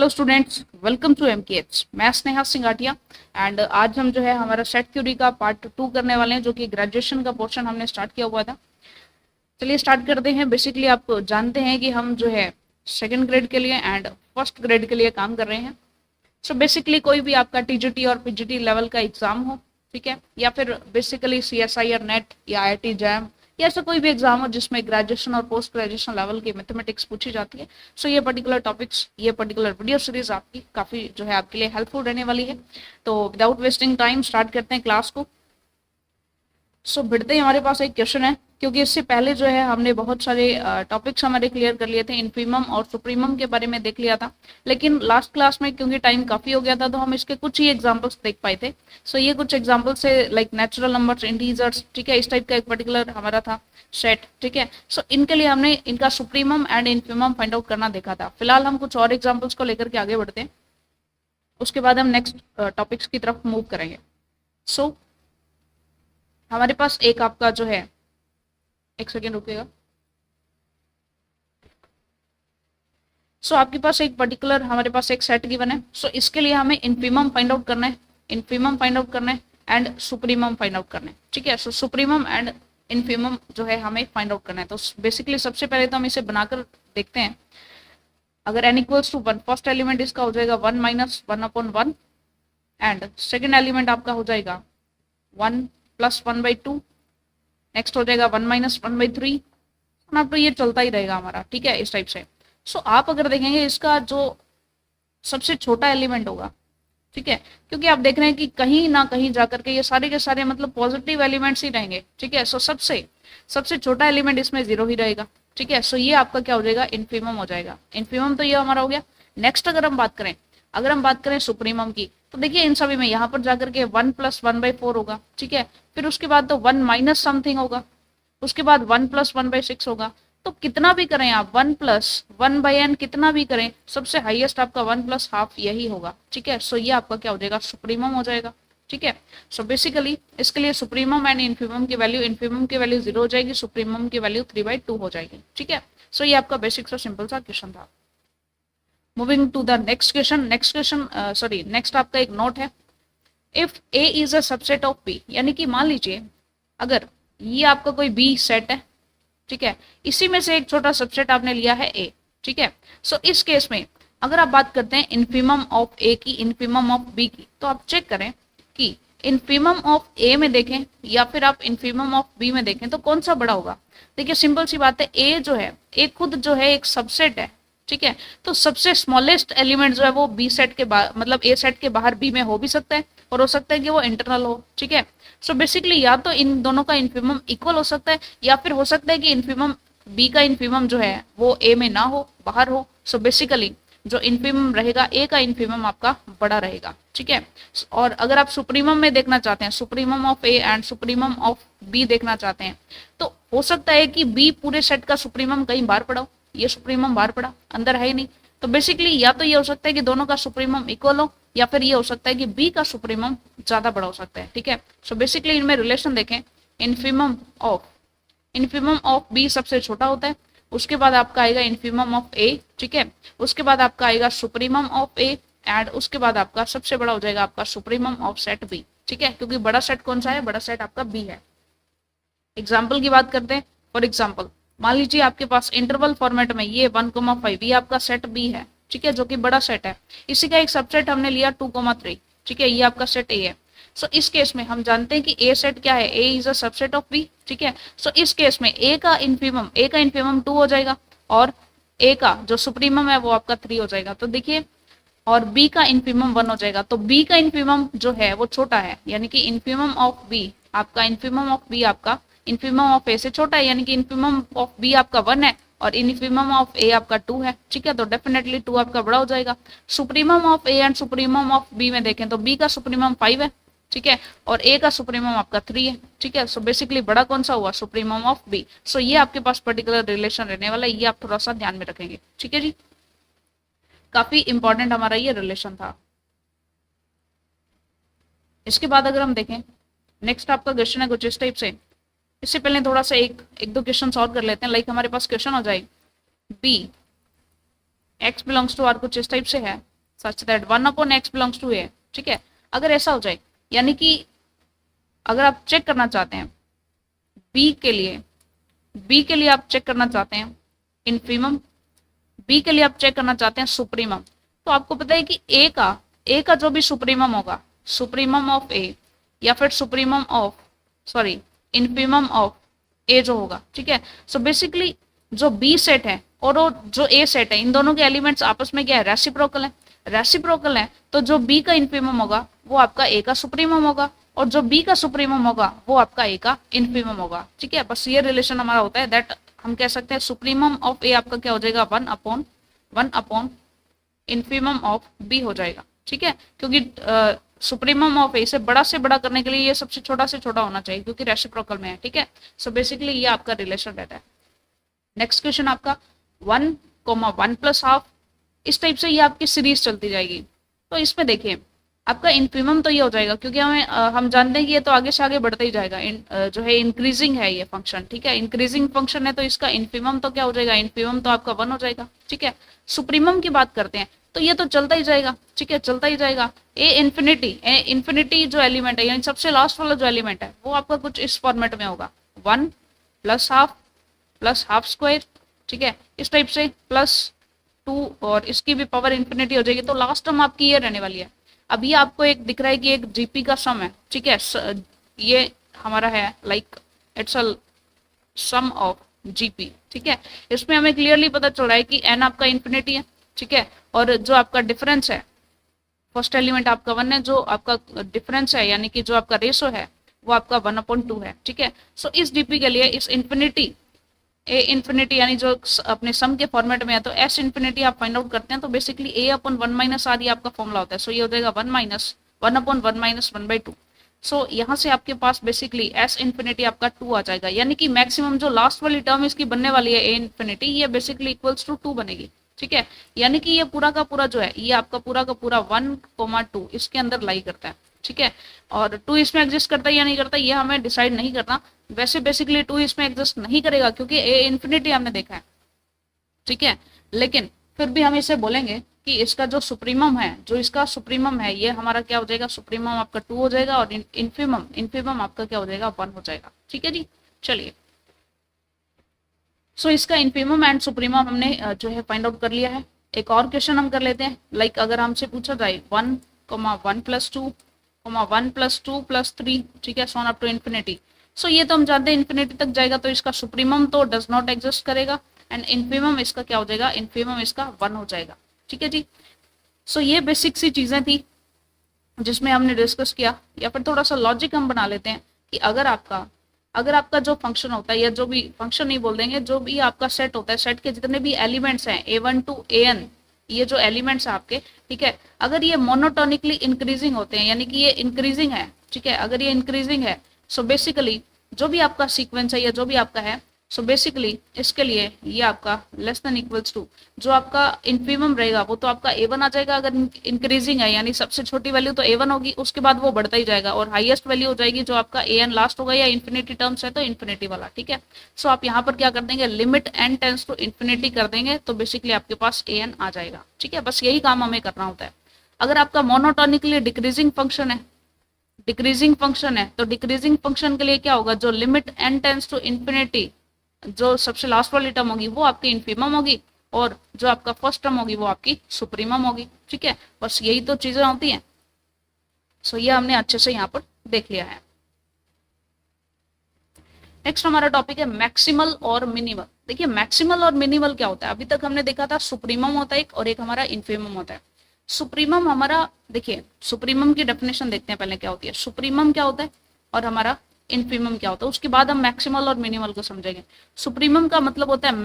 Hello students, welcome to MKH. मैं Sneha सिंगाटिया and आज हम जो है हमारा सेट थ्योरी का पार्ट 2 करने वाले हैं, जो कि ग्रेजुएशन का पोर्शन हमने स्टार्ट किया हुआ था। चलिए स्टार्ट करते हैं। बेसिकली आप जानते हैं कि हम जो है सेकंड ग्रेड के लिए एंड फर्स्ट ग्रेड के लिए काम कर रहे हैं। सो बेसिकली कोई भी आपका टीजीटी और पीजीटी लेवल का एग्जाम हो, ठीक है, या फिर बेसिकली सीएसआई और नेट या आईआईटी जैम या ऐसा कोई भी एग्जाम हो जिसमें ग्रेजुएशन और पोस्ट ग्रेजुएशन लेवल की मैथमेटिक्स पूछी जाती है, सो ये पर्टिकुलर टॉपिक्स, ये पर्टिकुलर वीडियो सीरीज आपकी काफ़ी जो है आपके लिए हेल्पफुल रहने वाली है। तो विदाउट वेस्टिंग टाइम स्टार्ट करते हैं क्लास को। सो भिड़ते ही हमारे पास एक क्वेश्चन है, क्योंकि इससे पहले जो है हमने बहुत सारे टॉपिक्स हमारे क्लियर कर लिए थे। इन्फीमम और सुप्रीमम के बारे में देख लिया था, लेकिन लास्ट क्लास में क्योंकि टाइम काफ़ी हो गया था तो हम इसके कुछ ही एग्जांपल्स देख पाए थे। सो ये कुछ एग्जांपल्स है लाइक नेचुरल नंबर्स, इंटीजर्स, ठीक है, इस टाइप का एक पर्टिकुलर हमारा था सेट, ठीक है। सो इनके लिए हमने इनका supremum and infimum find out करना देखा था। फिलहाल हम कुछ और एग्जाम्पल्स को लेकर के आगे बढ़ते हैं, उसके बाद हम नेक्स्ट टॉपिक्स की तरफ मूव करेंगे। सो हमारे पास एक आपका जो है, एक सेकेंड रुकिएगा। सो आपके पास एक पर्टिकुलर हमारे पास एक सेट गिवन है। सो इसके लिए हमें इन्फीमम फाइंड आउट करना है, इन्फीमम फाइंड आउट करना है एंड सुप्रीमम फाइंड आउट करना है, ठीक है। सो सुप्रीमम एंड इन्फीमम जो है हमें फाइंड आउट करना है। तो बेसिकली सबसे पहले तो हम इसे बनाकर देखते हैं। अगर n equals to 1, first element इसका हो जाएगा 1 माइनस 1/1 एंड सेकेंड एलिमेंट आपका हो जाएगा 1 प्लस 1/2, नेक्स्ट हो जाएगा 1 माइनस 1/3। अब तो ये चलता ही रहेगा हमारा, ठीक है, इस टाइप से। सो आप अगर देखेंगे इसका जो सबसे छोटा एलिमेंट होगा, ठीक है, क्योंकि आप देख रहे हैं कि कहीं ना कहीं जाकर के ये सारे के सारे मतलब पॉजिटिव एलिमेंट्स ही रहेंगे, ठीक है। सो सबसे छोटा एलिमेंट इसमें 0 ही रहेगा, ठीक है। सो ये आपका क्या हो जाएगा, इन्फीमम हो जाएगा। इन्फीमम तो ये हमारा हो गया। नेक्स्ट अगर हम बात करें सुप्रीमम की, तो देखिए इन सभी में यहाँ पर जाकर के 1 प्लस 1/4 होगा, ठीक है। फिर उसके बाद तो 1 माइनस समथिंग होगा, उसके बाद 1 प्लस 1/6 होगा। तो कितना भी करें आप, 1 प्लस 1/n कितना भी करें, सबसे हाईएस्ट आपका 1 प्लस हाफ यही होगा, ठीक है। सो ये आपका क्या हो जाएगा, सुप्रीमम हो जाएगा, ठीक है। सो बेसिकली इसके लिए सुप्रीमम एंड इन्फीमम की वैल्यू 0 हो जाएगी, सुप्रीमम की वैल्यू 3/2 हो जाएगी, ठीक है। सो ये आपका बेसिक सा सिंपल सा क्वेश्चन था। मूविंग टू द नेक्स्ट आपका एक नोट है। If a is a subset of b, यानी कि मान लीजिए अगर ये आपका कोई बी सेट है, ठीक है, इसी में से एक छोटा सबसेट आपने लिया है ए, ठीक है। सो इस केस में अगर आप बात करते हैं इन्फीमम ऑफ ए की, इन्फीमम ऑफ बी की, तो आप चेक करें कि इन्फीमम ऑफ ए में देखें या फिर आप इन्फीमम ऑफ बी में देखें तो कौन सा बड़ा होगा। देखिए सिंपल सी बात है, ए जो है, ए खुद जो है एक सबसेट है, ठीक है। तो सबसे स्मॉलेस्ट एलिमेंट जो है वो बी सेट के बाहर, मतलब ए सेट के बाहर बी में हो भी सकता है और हो सकता है कि वो इंटरनल हो, ठीक है। सो बेसिकली या तो इन दोनों का इन्फीमम इक्वल हो सकता है, या फिर हो सकता है कि इन्फीमम बी का इन्फीमम जो है वो ए में ना हो, बाहर हो। सो बेसिकली जो इन्फीमम रहेगा, ए का इन्फीमम आपका बड़ा रहेगा, ठीक है। और अगर आप सुप्रीमम में देखना चाहते हैं, supremum of a and supremum of b देखना चाहते हैं, तो हो सकता है कि बी पूरे सेट का सुप्रीमम कहीं बाहर पड़ा हो, ये सुप्रीमम बाहर पड़ा, अंदर है ही नहीं। तो बेसिकली या तो ये हो सकता है कि दोनों का सुप्रीमम इक्वल हो, या फिर ये हो सकता है कि बी का सुप्रीमम ज्यादा बड़ा हो सकता है, ठीक है। सो बेसिकली इनमें रिलेशन देखें, इन्फीमम ऑफ बी सबसे छोटा होता है, उसके बाद आपका आएगा इन्फीमम ऑफ ए, ठीक है, उसके बाद आपका आएगा सुप्रीमम ऑफ ए एंड उसके बाद आपका सबसे बड़ा हो जाएगा आपका सुप्रीमम ऑफ सेट बी, ठीक है, क्योंकि बड़ा सेट कौन सा है, बड़ा सेट आपका बी है। एग्जाम्पल की बात करते हैं। फॉर एग्जाम्पल मान लीजिए आपके पास इंटरवल फॉर्मेट में ये 1,5 ये आपका सेट बी है, ठीक है, जो कि बड़ा सेट है। इसी का एक सबसेट हमने लिया 2,3, ठीक है, ये आपका सेट ए है। सो इस केस में हम जानते हैं कि ए सेट क्या है, A is a subset of B, ठीक है। सो इस केस में ए का इन्फीमम 2 हो जाएगा और ए का जो सुप्रीमम है वो आपका 3 हो जाएगा। तो देखिए, और बी का इन्फीमम 1 हो जाएगा। तो बी का इन्फीमम जो है वो छोटा है, यानी कि इन्फीमम ऑफ बी आपका इन्फीमम ऑफ ए से छोटा है, यानी कि इन्फीमम ऑफ बी आपका 1 है और इन्फीमम ऑफ ए आपका 2 है, ठीक है। तो डेफिनेटली 2 आपका बड़ा हो जाएगा। Supremum of a and supremum of b में देखें तो बी का सुप्रीमम 5 है, ठीक है, और ए का सुप्रीमम आपका 3 है, ठीक है। सो बेसिकली बड़ा कौन सा हुआ, सुप्रीमम ऑफ बी। सो ये आपके पास पर्टिकुलर रिलेशन रहने वाला है, ये आप थोड़ा सा ध्यान में रखेंगे, ठीक है जी। काफी इंपॉर्टेंट हमारा ये रिलेशन था। इसके बाद अगर हम देखें नेक्स्ट आपका क्वेश्चन है कुछ इस टाइप से। इससे पहले थोड़ा सा एक दो क्वेश्चन सॉल्व कर लेते हैं। लाइक हमारे पास क्वेश्चन हो जाए B x belongs to R, कुछ इस टाइप से है। Such that 1/x belongs to A, ठीक है। अगर ऐसा हो जाए, यानी कि अगर आप चेक करना चाहते हैं बी के लिए आप चेक करना चाहते हैं इन्फीमम, बी के लिए आप चेक करना चाहते हैं सुप्रीमम, तो आपको पता है कि ए का जो भी सुप्रीमम होगा, सुप्रीमम ऑफ ए या फिर supremum of sorry infimum of A जो होगा, ठीक है। सो बेसिकली जो बी सेट है और वो जो ए सेट है, इन दोनों के एलिमेंट्स आपस में क्या है, रेसिप्रोकल है। रेसिप्रोकल है तो जो बी का इन्फीमम होगा वो आपका ए का सुप्रीमम होगा, और जो बी का सुप्रीमम होगा वो आपका ए का इन्फीमम होगा, ठीक है। बस ये रिलेशन हमारा होता है, दैट हम कह सकते हैं सुप्रीमम ऑफ ए आपका क्या हो जाएगा, 1/1 इन्फीमम ऑफ बी हो जाएगा, ठीक है। क्योंकि सुप्रीमम ऑफ ए से बड़ा करने के लिए ये सबसे छोटा से छोटा होना चाहिए, क्योंकि रेसिप्रोकल में है, ठीक है। सो बेसिकली ये आपका रिलेशन रहता है। नेक्स्ट क्वेश्चन आपका 1,1+12, इस टाइप से ये आपकी सीरीज चलती जाएगी। तो इसमें देखिए आपका इन्फीमम तो ये हो जाएगा, क्योंकि हम जानते हैं कि ये तो आगे से आगे बढ़ता ही जाएगा, जो है इंक्रीजिंग है ये फंक्शन, ठीक है। इंक्रीजिंग फंक्शन है तो इसका इन्फीमम तो क्या हो जाएगा, इन्फीमम तो आपका 1 हो जाएगा, ठीक है। सुप्रीमम की बात करते हैं तो ये तो चलता ही जाएगा, ठीक है, चलता ही जाएगा। ए इन्फिनिटी जो एलिमेंट है, यानी सबसे लास्ट वाला जो एलिमेंट है, वो आपका कुछ इस फॉर्मेट में होगा, 1 + ½ स्क्वायर, ठीक है, इस टाइप से +2, और इसकी भी पावर इन्फिनिटी हो जाएगी। तो लास्ट टर्म आपकी ये रहने वाली है। अब ये आपको एक दिख रहा है कि एक जीपी का सम है, ठीक है, ये हमारा है like it's a sum of GP, ठीक है। इसमें हमें क्लियरली पता चल रहा है कि एन आपका इन्फिनिटी है, ठीक है, और जो आपका डिफरेंस है, फर्स्ट एलिमेंट आपका 1 है, जो आपका डिफरेंस है यानी कि जो आपका रेशो है वो आपका 1/2 है, ठीक है। सो इस डीपी के लिए इस इन्फिनिटी ए इन्फिनिटी यानी जो अपने सम के फॉर्मेट में है, तो एस इन्फिनिटी आप फाइंड आउट करते हैं तो बेसिकली a/1 - r ये आपका फॉर्मूला होता है। सो ये हो जाएगा 1/1 - 1/2। सो यहाँ से आपके पास बेसिकली एस इन्फिनिटी आपका 2 आ जाएगा, यानी कि मैक्सिमम जो लास्ट वाली टर्म इसकी बनने वाली है ए इन्फिनिटी, ये बेसिकली इक्वल्स टू 2 बनेगी, ठीक है। यानी कि ये पूरा का पूरा जो है, ये आपका पूरा का पूरा 1,2 इसके अंदर लाई करता है, ठीक है। और 2 इसमें एग्जिस्ट करता है या नहीं करता, ये हमें डिसाइड नहीं करना। वैसे बेसिकली 2 इसमें एग्जिस्ट नहीं करेगा क्योंकि ए इन्फिनिटी हमने देखा है, ठीक है। लेकिन फिर भी हम इसे बोलेंगे कि इसका जो सुप्रीमम है, जो इसका सुप्रीमम है, ये हमारा क्या हो जाएगा, सुप्रीमम आपका 2 हो जाएगा, और इन्फीमम आपका क्या हो जाएगा, 1 हो जाएगा, ठीक है जी। चलिए, सो इसका इन्फीमम एंड सुप्रीमम हमने जो है फाइंड आउट कर लिया है। एक और क्वेश्चन हम कर लेते हैं, लाइक अगर हमसे पूछा जाए 1,1+2, 1+2+3, ठीक है, सो अप टू इन्फिनिटी। सो ये तो हम जानते हैं इन्फिनिटी तक जाएगा, तो इसका सुप्रीमम तो डज नॉट एग्जिस्ट करेगा, एंड इन्फीमम इसका क्या हो जाएगा, इन्फीमम इसका 1 हो जाएगा, ठीक है जी। सो ये बेसिक सी चीजें थी जिसमें हमने डिस्कस किया। या फिर थोड़ा सा लॉजिक हम बना लेते हैं कि अगर आपका जो फंक्शन होता है, या जो भी फंक्शन नहीं बोल देंगे, जो भी आपका सेट होता है, सेट के जितने भी एलिमेंट्स हैं A1 to AN, ये जो एलिमेंट्स हैं आपके, ठीक है, अगर ये मोनोटोनिकली इंक्रीजिंग होते हैं, यानी कि ये इंक्रीजिंग है, ठीक है, अगर ये इंक्रीजिंग है, सो बेसिकली जो भी आपका सीक्वेंस है या जो भी आपका है, सो बेसिकली इसके लिए ये आपका लेस देन इक्वल्स टू जो आपका इन्फीमम रहेगा वो तो आपका A1 आ जाएगा, अगर इंक्रीजिंग है, यानी सबसे छोटी वैल्यू तो A1 होगी, उसके बाद वो बढ़ता ही जाएगा, और हाईएस्ट वैल्यू हो जाएगी जो आपका AN लास्ट होगा, या इन्फिनिटी टर्म्स है तो इन्फिनिटी वाला, ठीक है। सो आप यहाँ पर क्या कर देंगे, limit n tends to infinity कर देंगे, तो बेसिकली आपके पास AN आ जाएगा, ठीक है। बस यही काम हमें करना होता है। अगर आपका मोनोटोनिकली डिक्रीजिंग फंक्शन है, तो डिक्रीजिंग फंक्शन के लिए क्या होगा, जो limit n tends to infinity, जो सबसे लास्ट वाली टर्म होगी वो आपकी इन्फीमम होगी, और जो आपका फर्स्ट टर्म होगी वो आपकी सुप्रीमम होगी, ठीक है। बस यही तो चीजें होती हैं। सो ये हमने अच्छे से यहाँ पर देख लिया है। नेक्स्ट हमारा टॉपिक है मैक्सिमल और मिनिमल। देखिए मैक्सिमल और मिनिमल क्या होता है, अभी तक हमने देखा था सुप्रीमम होता है एक, और एक हमारा इन्फीमम होता है। सुप्रीमम हमारा, देखिए सुप्रीमम की डेफिनेशन देखते हैं पहले क्या होती है, सुप्रीमम क्या होता है और हमारा इन्फीमम क्या होता है, उसके बाद हम मैक्सिमल और मिनिमल को समझेंगे। सुप्रीमम का मतलब होता है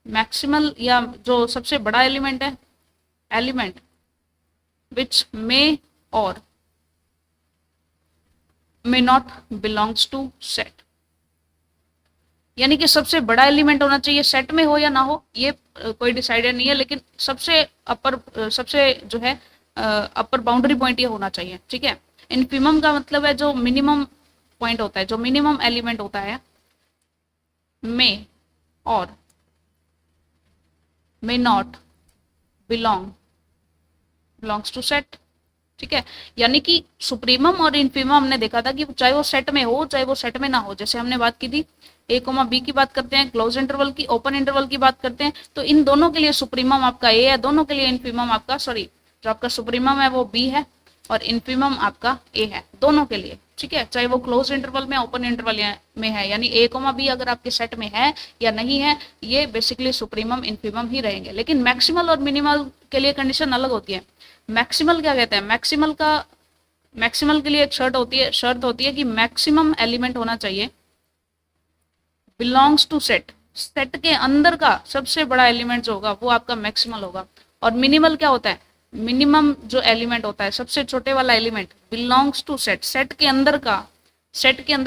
मैक्सिमल या जो सबसे बड़ा एलिमेंट है, एलिमेंट विच मे और may not belongs to set, यानी कि सबसे बड़ा एलिमेंट होना चाहिए, सेट में हो या ना हो ये कोई डिसाइडेड नहीं है, लेकिन सबसे सबसे जो है अपर बाउंड्री पॉइंट ये होना चाहिए, ठीक है। इन्फीमम का मतलब है जो मिनिमम पॉइंट होता है, जो मिनिमम एलिमेंट होता है, मे और may not belong belongs to set. ठीक है, यानी कि सुप्रीमम और इनफीमम हमने देखा था कि चाहे वो सेट में हो चाहे वो सेट में ना हो। जैसे हमने बात की थी ए कोमा बी की बात करते हैं, क्लोज इंटरवल की, ओपन इंटरवल की बात करते हैं, तो इन दोनों के लिए सुप्रीमम आपका ए है, दोनों के लिए इनफीमम आपका जो आपका सुप्रीमम है वो बी है और इनफीमम आपका ए है, दोनों के लिए। ठीक है, चाहे वो क्लोज इंटरवल में ओपन इंटरवल में है, यानी ए कोमा बी अगर आपके सेट में है या नहीं है, ये बेसिकली सुप्रीमम इनफीमम ही रहेंगे। लेकिन मैक्सिमल और मिनिमल के लिए कंडीशन अलग होती है। मैक्सिमल क्या कहते हैं, मैक्सिमल के लिए एक शर्त होती है कि मैक्सिमम एलिमेंट होना चाहिए बिलोंग्स टू सेट, सेट के अंदर का सबसे बड़ा एलिमेंट जो होगा वो आपका मैक्सिमल होगा। और मिनिमल क्या होता है, मिनिमम जो एलिमेंट होता है, सबसे छोटे वाला element belongs to set, set के अंदर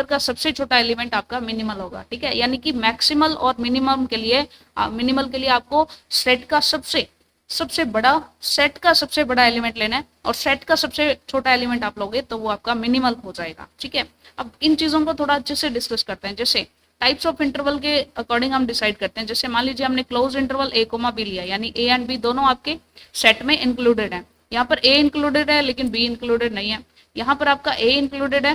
का सबसे छोटा एलिमेंट आपका मिनिमल होगा। ठीक है, यानी कि मैक्सिमल और मिनिमल के लिए आपको सेट का सबसे बड़ा एलिमेंट लेना है और सेट का सबसे छोटा एलिमेंट आप लोगे तो वो आपका मिनिमल हो जाएगा। ठीक है, अब इन चीजों को थोड़ा अच्छे से डिस्कस करते हैं। जैसे टाइप्स ऑफ इंटरवल के अकॉर्डिंग हम डिसाइड करते हैं। जैसे मान लीजिए हमने क्लोज इंटरवल ए कोमा बी लिया, यानी ए एंड बी दोनों आपके सेट में इंक्लूडेड है। यहाँ पर ए इंक्लूडेड है लेकिन बी इंक्लूडेड नहीं है। यहाँ पर आपका ए इंक्लूडेड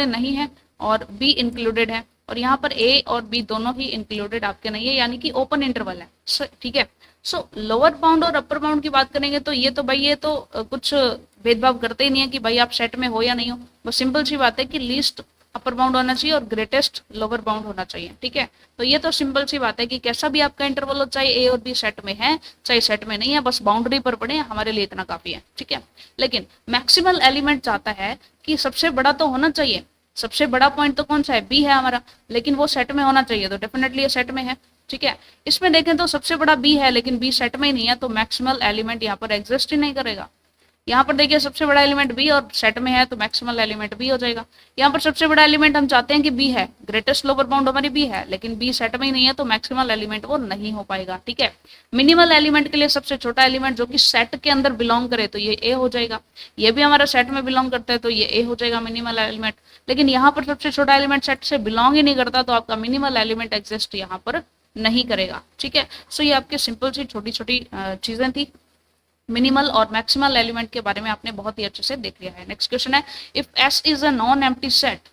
नहीं है और बी इंक्लूडेड है, और यहाँ पर ए और बी दोनों ही इंक्लूडेड आपके नहीं है, यानी कि ओपन इंटरवल है। ठीक है, सो लोअर बाउंड और अपर बाउंड की बात करेंगे तो ये तो कुछ भेदभाव करते ही नहीं है कि भाई आप सेट में हो या नहीं हो। बस सिंपल सी बात है कि लीस्ट अपर बाउंड होना चाहिए और ग्रेटेस्ट लोअर बाउंड होना चाहिए। ठीक है, तो ये तो सिंपल सी बात है कि कैसा भी आपका इंटरवल हो, चाहे ए और बी सेट में है चाहे सेट में नहीं है, बस बाउंड्री पर पड़े हमारे लिए इतना काफी है। ठीक है, लेकिन मैक्सिमल एलिमेंट चाहता है कि सबसे बड़ा तो होना चाहिए, सबसे बड़ा पॉइंट तो कौन सा है, बी है हमारा, लेकिन वो सेट में होना चाहिए, तो डेफिनेटली ये सेट में है। ठीक है, इसमें देखें तो सबसे बड़ा बी है लेकिन बी सेट में ही नहीं है, तो मैक्सिमल एलिमेंट यहाँ पर एग्जिस्ट ही नहीं करेगा। यहाँ पर देखिए सबसे बड़ा एलिमेंट बी और सेट में है तो मैक्सिमल एलिमेंट बी हो जाएगा। यहाँ पर सबसे बड़ा एलिमेंट हम चाहते हैं कि बी है, ग्रेटेस्ट लोअर बाउंड हमारी बी है, लेकिन बी सेट में ही नहीं है तो मैक्सिमल एलिमेंट वो नहीं हो पाएगा। ठीक है, मिनिमल एलिमेंट के लिए सबसे छोटा एलिमेंट जो कि सेट के अंदर बिलोंग करे तो ये ए हो जाएगा, ये भी हमारा सेट में बिलोंग करता है तो ये ए हो जाएगा मिनिमल एलिमेंट। लेकिन यहाँ पर सबसे छोटा एलिमेंट सेट से बिलोंग ही नहीं करता तो आपका मिनिमल एलिमेंट एग्जिस्ट यहाँ पर नहीं करेगा। ठीक है, सो ये आपके सिंपल सी छोटी छोटी चीजें थी। मिनिमल और मैक्सिमल एलिमेंट के बारे में आपने बहुत ही अच्छे से देख लिया है। नेक्स्ट क्वेश्चन है, if s is a non empty set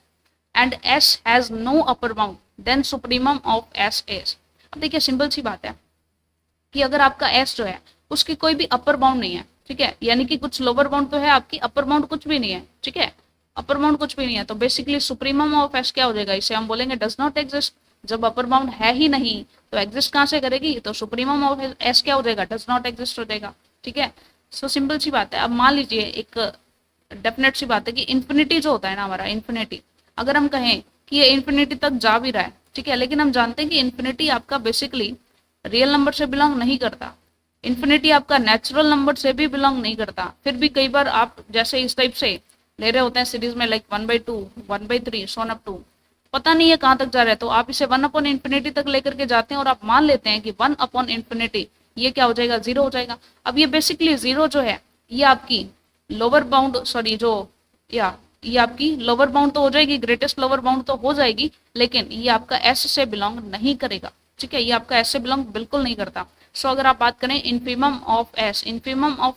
and s has no upper bound then supremum of s is. अब देखिए सिंपल सी बात है कि अगर आपका एस जो है उसकी कोई भी अपर बाउंड नहीं है, ठीक है, यानी कि कुछ लोअर बाउंड तो है आपकी, अपर बाउंड कुछ भी नहीं है। ठीक है, अपर बाउंड कुछ भी नहीं है तो बेसिकली सुप्रीमम ऑफ एस क्या हो जाएगा, इसे हम बोलेंगे डज नॉट एग्जिस्ट। जब अपर बाउंड है ही नहीं तो एग्जिस्ट कहां से करेगी, तो सुप्रीमम ऑफ एस क्या हो जाएगा, डज नॉट एग्जिस्ट हो जाएगा। ठीक है, सो सिंपल सी बात है। अब मान लीजिए एक डेफिनेट सी बात है कि इन्फिनिटी जो होता है ना हमारा, इन्फिनिटी अगर हम कहें कि ये इन्फिनिटी तक जा भी रहा है, ठीक है, लेकिन हम जानते हैं कि इन्फिनिटी आपका बेसिकली रियल नंबर से बिलोंग नहीं करता, इन्फिनिटी आपका नेचुरल नंबर से भी बिलोंग नहीं करता। फिर भी कई बार आप जैसे इस टाइप से ले रहे होते हैं सीरीज में, लाइक 1/2 1/3 सोन अप टू, पता नहीं है कहाँ तक जा रहा है, तो आप इसे 1/infinity तक लेकर के जाते हैं और आप मान लेते हैं कि 1/infinity ये क्या हो जाएगा, जीरो हो जाएगा। अब ये बेसिकली जीरो जो है ये आपकी लोअर बाउंड ये आपकी लोअर बाउंड तो हो जाएगी, ग्रेटेस्ट लोअर बाउंड तो हो जाएगी, लेकिन ये आपका एस से बिलोंग नहीं करेगा। ठीक है, ये आपका एस से बिलोंग बिल्कुल नहीं करता। सो अगर आप बात करें इनफीमम ऑफ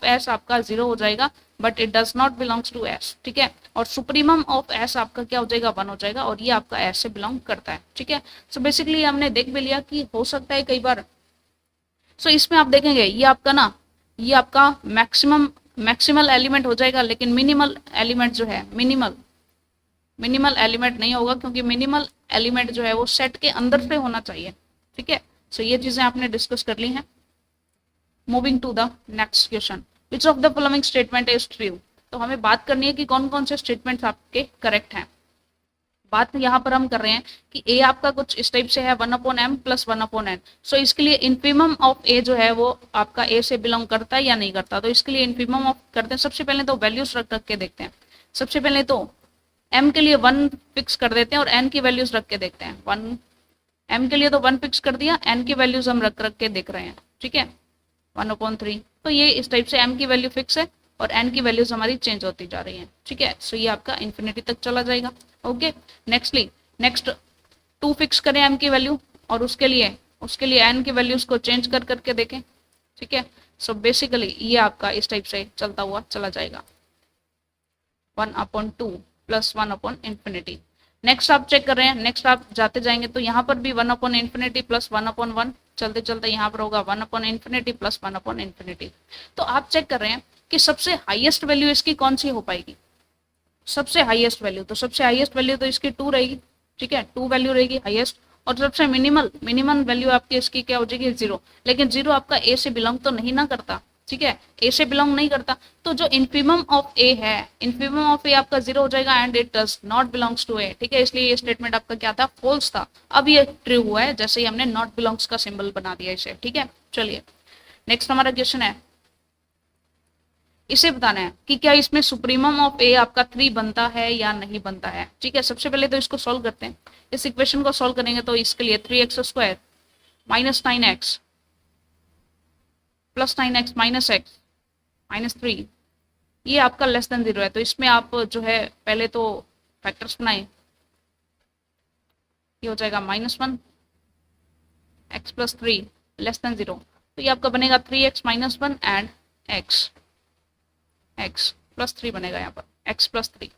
एस आपका जीरो हो जाएगा, but it does not belongs to s. ठीक है, और सुप्रीमम ऑफ एस आपका क्या हो जाएगा, 1 हो जाएगा, और ये आपका एस से बिलोंग करता है। ठीक है, सो बेसिकली हमने देख भी लिया कि हो सकता है कई बार। सो इसमें आप देखेंगे ये आपका मैक्सिमल एलिमेंट हो जाएगा, लेकिन मिनिमल एलिमेंट जो है मिनिमल एलिमेंट नहीं होगा, क्योंकि मिनिमल एलिमेंट जो है वो सेट के अंदर से होना चाहिए। ठीक है, सो ये चीजें आपने डिस्कस कर ली हैं। Moving to the next question, which of the following statement is true. तो हमें बात करनी है कि कौन कौन से स्टेटमेंट्स आपके करेक्ट हैं। बात यहाँ पर हम कर रहे हैं कि ए आपका कुछ इस टाइप से है 1/m + 1/n। सो इसके लिए इनफीमम ऑफ ए जो है वो आपका ए से बिलोंग करता है या नहीं करता, तो इसके लिए इनफीमम ऑफ करते हैं। सबसे पहले तो वैल्यूज रख के देखते हैं। सबसे पहले तो m के लिए 1 फिक्स कर देते हैं और n की वैल्यूज रख के देखते हैं। 1 m के लिए तो 1 फिक्स कर दिया, n की वैल्यूज हम रख के देख रहे हैं। ठीक है, 1/3, तो ये इस टाइप से m की वैल्यू फिक्स है और n की वैल्यूज हमारी चेंज होती जा रही हैं। ठीक है, सो ये आपका इन्फिनिटी तक चला जाएगा। ओके, नेक्स्ट 2 फिक्स करें m की वैल्यू और उसके लिए n की वैल्यूज को चेंज करके देखें। ठीक है, सो बेसिकली ये आपका इस टाइप से चलता हुआ चला जाएगा 1/2 प्लस 1/∞। नेक्स्ट आप चेक कर रहे हैं, नेक्स्ट आप जाते जाएंगे तो यहाँ पर भी 1/∞ प्लस 1/1 चलते चलते यहाँ पर होगा 1/∞ प्लस 1/∞। तो आप चेक कर रहे हैं कि सबसे हाईएस्ट वैल्यू इसकी कौन सी हो पाएगी, सबसे हाईएस्ट वैल्यू, तो सबसे हाईएस्ट वैल्यू तो इसकी 2 रहेगी, ठीक है, 2 वैल्यू रहेगी हाईएस्ट। और सबसे मिनिमम वैल्यू आपकी इसकी क्या हो जाएगी 0, लेकिन 0 आपका ए से बिलोंग तो नहीं ना करता, ठीक है, ए से बिलोंग नहीं करता, तो जो इन्फीमम ऑफ ए है, इन्फीमम ऑफ ए आपका 0 हो जाएगा and it does not belongs to A, ठीक है, इसलिए ये स्टेटमेंट आपका क्या था, फॉल्स था। अब ये ट्रू हुआ है जैसे ही हमने नॉट बिलोंग्स का सिंबल बना दिया इसे, ठीक है। चलिए नेक्स्ट हमारा क्वेश्चन है, इसे बताना है कि क्या इसमें सुप्रीमम ऑफ ए आपका 3 बनता है या नहीं बनता है, ठीक है। सबसे पहले तो इसको सॉल्व करते हैं, इस इक्वेशन को सॉल्व करेंगे तो इसके लिए 3x² minus 9x plus 9x minus x minus 3 ये आपका लेस देन 0 है, तो इसमें आप जो है पहले तो फैक्टर्स बनाए, ये हो जाएगा -1 x प्लस 3 लेस देन 0, तो ये आपका बनेगा 3x minus 1 and x plus 3 बनेगा यहाँ पर x प्लस 3।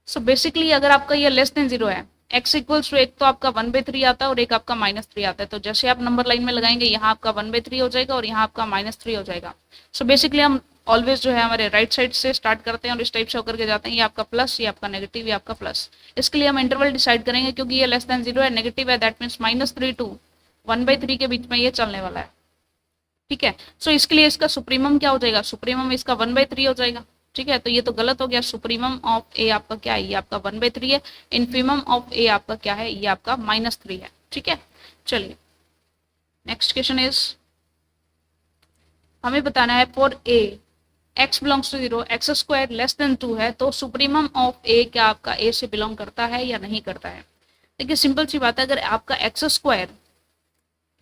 सो बेसिकली अगर आपका ये लेस देन 0 है, x इक्वल्स टू एक तो आपका 1/3 आता है और एक आपका -3 आता है, तो जैसे आप नंबर लाइन में लगाएंगे यहाँ आपका 1/3 हो जाएगा और यहाँ आपका -3 हो जाएगा। सो बेसिकली हम ऑलवेज जो है हमारे राइट साइड से स्टार्ट करते हैं और इस टाइप से होकर के जाते हैं, ये आपका प्लस, ये आपका नेगेटिव, ये आपका प्लस। इसके लिए हम इंटरवल डिसाइड करेंगे क्योंकि ये लेस देन 0 है, नेगेटिव है, दैट मीन्स -3 to 1/3 के बीच में ये चलने वाला है, ठीक है। सो इसके लिए इसका सुप्रीमम क्या हो जाएगा, सुप्रीमम इसका 1/3 हो जाएगा, ठीक है, तो ये तो गलत हो गया। सुप्रीमम ऑफ ए आपका क्या है, ये आपका 1/3 है, इनफीमम ऑफ ए आपका क्या है, ये आपका -3 है, ठीक है। चलिए नेक्स्ट क्वेश्चन इज, हमें बताना है for a x belongs to 0 x² less than 2 है, तो सुप्रीमम ऑफ ए क्या आपका ए से बिलोंग करता है या नहीं करता है। देखिए सिंपल सी बात है, अगर आपका x²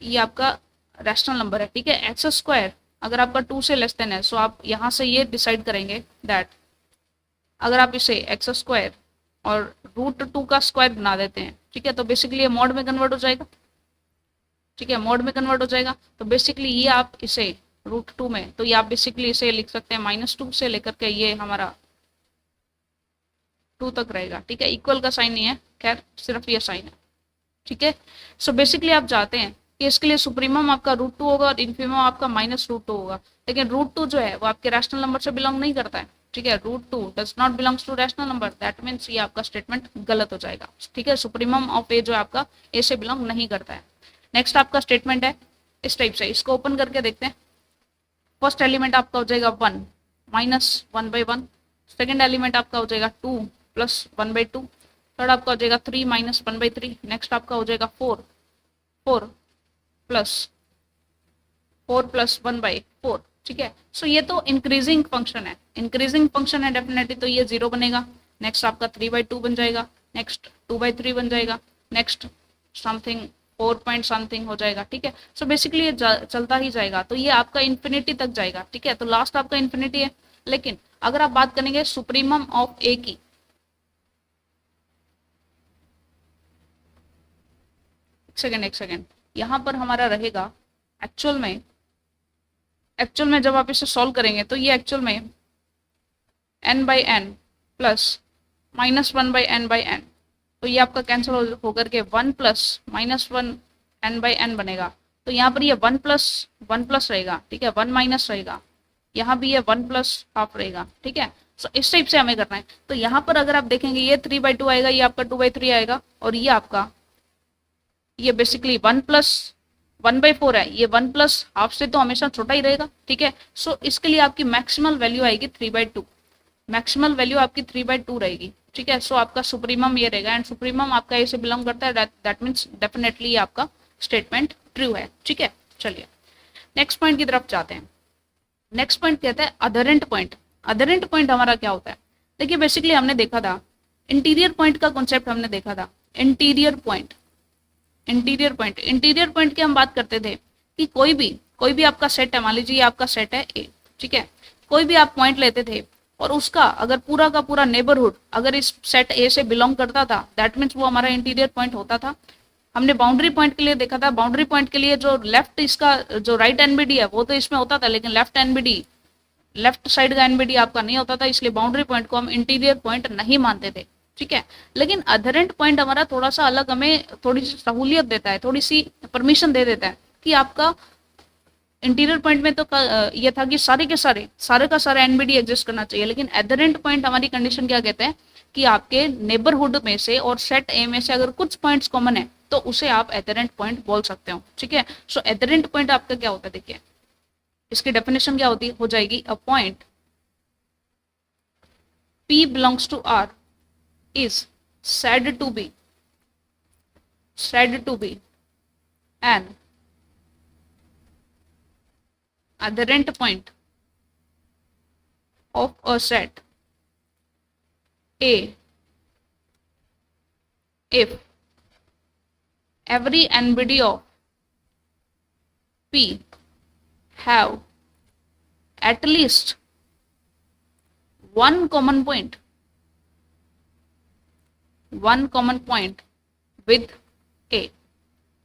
ये आपका रैशनल नंबर है, ठीक है, x² अगर आपका 2 से लेस देन है, सो आप यहाँ से ये डिसाइड करेंगे दैट अगर आप इसे x² और √2 का स्क्वायर बना देते हैं, ठीक है, तो बेसिकली ये मॉड में कन्वर्ट हो जाएगा, ठीक है, मॉड में कन्वर्ट हो जाएगा। तो बेसिकली ये आप इसे √2 में, तो ये आप बेसिकली इसे लिख सकते हैं -2 से लेकर के ये हमारा 2 तक रहेगा, ठीक है, इक्वल का साइन नहीं है, खैर सिर्फ ये साइन है, ठीक है। सो बेसिकली आप चाहते हैं कि इसके लिए सुप्रीमम आपका √2 होगा और इनफीमम आपका -√2 होगा, लेकिन √2 जो है वो आपके रैशनल नंबर से बिलोंग नहीं करता है, ठीक है, √2 does not belongs to rational number, that means ये आपका स्टेटमेंट गलत हो जाएगा, ठीक है। सुप्रीमम ऑफ ए जो है आपका ए से बिलोंग नहीं करता है। नेक्स्ट आपका स्टेटमेंट है इस टाइप से, इसको ओपन करके देखते हैं। फर्स्ट एलिमेंट आपका हो जाएगा 1 माइनस 1/1, सेकेंड एलिमेंट आपका हो जाएगा 2 प्लस 1/2, थर्ड आपका हो जाएगा 3 माइनस 1/3, नेक्स्ट आपका हो जाएगा 4 प्लस 1/4, ठीक है। सो ये तो इंक्रीजिंग फंक्शन है, इंक्रीजिंग फंक्शन है डेफिनेटली, तो ये 0 बनेगा, नेक्स्ट आपका 3/2 बन जाएगा, नेक्स्ट 2/3 बन जाएगा, नेक्स्ट समथिंग 4 पॉइंट समथिंग हो जाएगा, ठीक है। सो बेसिकली ये चलता ही जाएगा, तो ये आपका इन्फिनिटी तक जाएगा, ठीक है, तो लास्ट आपका इन्फिनिटी है। लेकिन अगर आप बात करेंगे सुप्रीमम ऑफ ए की, एक सेकेंड यहाँ पर हमारा रहेगा एक्चुअल में जब आप इसे सॉल्व करेंगे तो ये एक्चुअल में n/n प्लस -1/n/n, तो ये आपका कैंसिल होकर के 1 प्लस -1 n/n बनेगा। तो यहाँ पर ये 1 प्लस 1 प्लस रहेगा, ठीक है, 1 माइनस रहेगा, यहाँ भी ये 1 प्लस हाफ रहेगा, ठीक है। सो इस टाइप से हमें करना है। तो यहाँ पर अगर आप देखेंगे ये 3/2 आएगा, ये आपका 2/3 आएगा, और ये आपका ये बेसिकली 1 प्लस 1/4 है, ये 1 प्लस हाफ से तो हमेशा छोटा ही रहेगा, ठीक है। सो इसके लिए आपकी मैक्सिमल वैल्यू आएगी 3/2, मैक्सिमल वैल्यू आपकी 3/2 रहेगी, ठीक है। सो आपका सुप्रीमम ये रहेगा एंड सुप्रीमम आपका ऐसे बिलोंग करता है, दैट मीन्स डेफिनेटली आपका स्टेटमेंट ट्रू है, ठीक है। चलिए नेक्स्ट पॉइंट की तरफ जाते हैं। नेक्स्ट पॉइंट कहता है अधरेंट पॉइंट। अधरेंट पॉइंट हमारा क्या होता है, देखिए बेसिकली हमने देखा था इंटीरियर पॉइंट का कॉन्सेप्ट हमने देखा था। इंटीरियर पॉइंट की हम बात करते थे कि कोई भी आपका सेट है, मान लीजिए आपका सेट है ए, ठीक है, कोई भी आप पॉइंट लेते थे और उसका अगर पूरा का पूरा नेबरहुड अगर इस सेट ए से बिलोंग करता था, दैट मीन्स वो हमारा इंटीरियर पॉइंट होता था। हमने बाउंड्री पॉइंट के लिए देखा था, बाउंड्री पॉइंट के लिए जो लेफ्ट इसका जो राइट एनबीडी है वो तो इसमें होता था, लेकिन लेफ्ट साइड का एनबीडी आपका नहीं होता था, इसलिए बाउंड्री पॉइंट को हम इंटीरियर पॉइंट नहीं मानते थे, ठीक है। लेकिन अधरेंट पॉइंट हमारा थोड़ा सा अलग, हमें थोड़ी सी सहूलियत देता है, थोड़ी सी परमिशन दे देता है कि आपका इंटीरियर पॉइंट में तो ये था कि सारे का सारा एनबीडी एग्जिस्ट करना चाहिए, लेकिन एडरेंट पॉइंट हमारी कंडीशन क्या कहते हैं कि आपके नेबरहुड में से और सेट ए में से अगर कुछ पॉइंट्स कॉमन है तो उसे आप एडरेंट पॉइंट बोल सकते हो, ठीक है। सो एडरेंट पॉइंट आपका क्या होता है, देखिए इसकी डेफिनेशन क्या होती हो जाएगी, a point P belongs to R is said to be an adherent point of a set A if every NBD of P have at least one common point with A,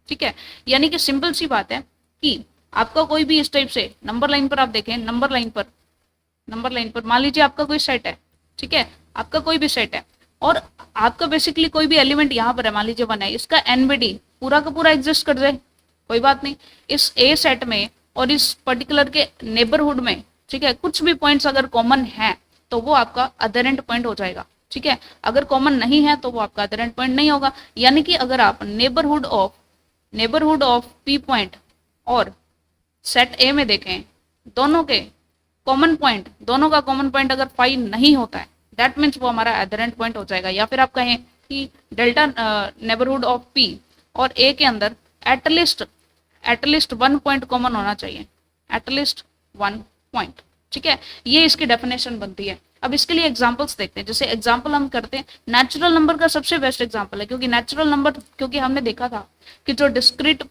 ठीक है। यानी कि simple सी बात है कि आपका कोई भी इस टाइप से नंबर लाइन पर आप देखें, नंबर लाइन पर मान लीजिए आपका कोई सेट है, ठीक है, आपका कोई भी सेट है और आपका बेसिकली कोई भी एलिमेंट यहाँ पर है, मान लीजिए 1 है, इसका एनबीडी पूरा का पूरा एग्जिस्ट कर जाए, कोई बात नहीं, इस ए सेट में और इस पर्टिकुलर के नेबरहुड में, ठीक है, कुछ भी पॉइंट्स अगर कॉमन है तो वो आपका अधरेंट पॉइंट हो जाएगा, ठीक है। अगर कॉमन नहीं है तो वो आपका अधरेंट पॉइंट नहीं होगा। यानी कि अगर आप नेबरहुड ऑफ पी पॉइंट और सेट ए में देखें, दोनों का कॉमन पॉइंट अगर 5 नहीं होता है, दैट मीन्स वो हमारा एडरेंट पॉइंट हो जाएगा। या फिर आप कहें कि डेल्टा नेबरहुड ऑफ पी और ए के अंदर एटलीस्ट 1 पॉइंट कॉमन होना चाहिए, एटलीस्ट 1 पॉइंट, ठीक है। ये इसकी डेफिनेशन बनती है। अब इसके लिए एग्जांपल्स देखते हैं। जैसे एग्जांपल हम करते हैं, नेचुरल नंबर का सबसे बेस्ट एग्जांपल है, क्योंकि नेचुरल नंबर, क्योंकि हमने देखा था कि जो डिस्क्रीट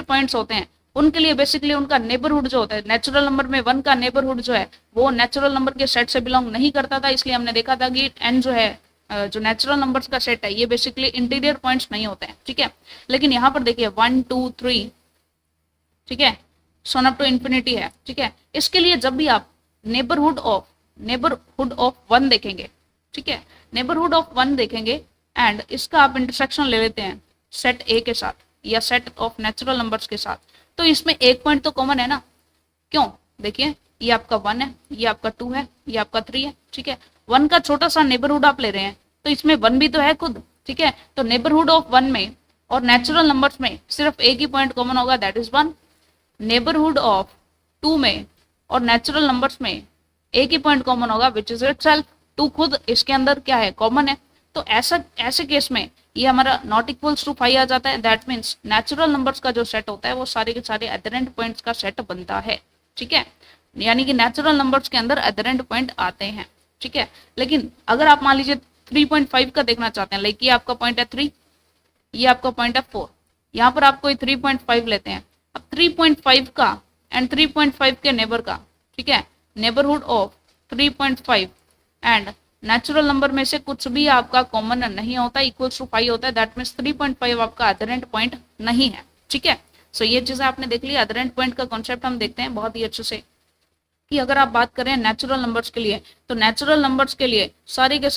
पॉइंट्स होते हैं उनके लिए बेसिकली उनका नेबरहुड जो होता है, नेचुरल नंबर में 1 का नेबरहुड जो है वो नेचुरल नंबर के सेट से बिलोंग नहीं करता था, इसलिए हमने देखा था कि n जो है जो नेचुरल नंबर्स का सेट है ये बेसिकली इंटीरियर पॉइंट्स नहीं होते हैं, ठीक है। लेकिन यहाँ पर देखिए 1 2 3, ठीक है, सोन अप टू इन्फिनिटी है, ठीक है। इसके लिए जब भी आप नेबरहुड ऑफ 1 देखेंगे, ठीक है, नेबरहुड ऑफ 1 देखेंगे एंड इसका आप इंटरसेक्शन ले लेते हैं सेट ए के साथ या सेट ऑफ नेचुरल नंबर्स के साथ, तो इसमें एक पॉइंट तो कॉमन है ना। क्यों, देखिए ये आपका 1 है, ये आपका 2 है, ये आपका 3 है, ठीक है। 1 का छोटा सा नेबरहुड आप ले रहे हैं तो इसमें 1 भी तो है खुद, ठीक है। तो नेबरहुड ऑफ 1 में और नेचुरल नंबर्स में सिर्फ एक ही पॉइंट कॉमन होगा, दैट इज 1। नेबरहुड ऑफ 2 में और नेचुरल नंबर्स में एक ही पॉइंट कॉमन होगा, विच इज इटसेल्फ 2 खुद इसके अंदर क्या है, कॉमन है। तो ऐसे केस में ये हमारा नॉट इक्वल्स टू 5 आ जाता है, दैट मीन्स नेचुरल नंबर्स का जो सेट होता है वो सारे के सारे एडरेंट पॉइंट्स का सेट बनता है, ठीक है। यानी कि नेचुरल नंबर्स के अंदर एडरेंट पॉइंट आते हैं, ठीक है। लेकिन अगर आप मान लीजिए 3.5 का देखना चाहते हैं, लाइक ये आपका पॉइंट है 3, ये आपका पॉइंट है 4, यहाँ पर आप कोई 3.5 लेते हैं। अब 3.5 का एंड 3.5 के नेबर का, ठीक है, neighbourhood of 3.5 and natural number में से कुछ भी आपका कॉमन नहीं होता, इक्वल्स टू 5 होता है, दैट मीन्स 3.5 आपका अधरेंट पॉइंट नहीं है, ठीक है। सो ये चीजें आपने देख ली। अधरेंट पॉइंट का कॉन्सेप्ट हम देखते हैं बहुत ही अच्छे से कि अगर आप बात करें नेचुरल नंबर्स के लिए, तो नेचुरल नंबर्स के लिए सारे के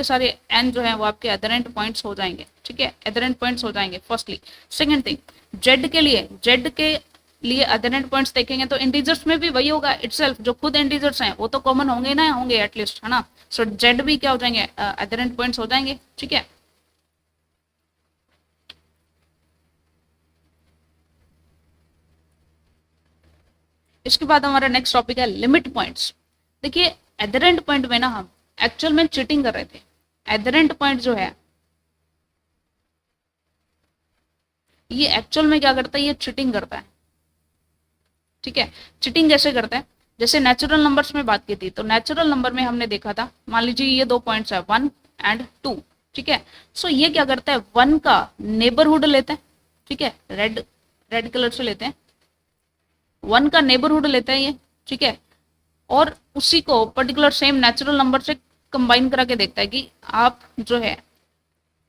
सारे एन जो है वो आपके एडरेंट पॉइंट्स हो जाएंगे, ठीक है, एडरेंट पॉइंट्स हो जाएंगे फर्स्टली। सेकंड थिंग, जेड के लिए एडरेंट पॉइंट्स देखेंगे तो इंटीजर्स में भी वही होगा इटसेल्फ, जो खुद इंटीजर्स हैं वो तो कॉमन होंगे ना, होंगे एटलीस्ट, है ना। सो जेड भी क्या हो जाएंगे, एडरेंट पॉइंट्स हो जाएंगे, ठीक है। इसके बाद हमारा नेक्स्ट टॉपिक है लिमिट पॉइंट्स। देखिए एडरेंट पॉइंट में ना हम एक्चुअल में चीटिंग कर रहे थे। एडरेंट पॉइंट जो है ये एक्चुअल में क्या करता है, ये चीटिंग करता है, ठीक है। चीटिंग कैसे करता है, जैसे नेचुरल नंबर्स में बात की थी, तो नेचुरल नंबर में हमने देखा था, मान लीजिए ये 2 पॉइंट्स है 1 एंड 2, ठीक है। सो ये क्या करता है, 1 का नेबरहुड लेते हैं, ठीक है, रेड कलर से लेते हैं, 1 का नेबरहुड लेता है ये, ठीक है, और उसी को पर्टिकुलर सेम नेचुरल नंबर से कंबाइन करा के देखता है कि आप जो है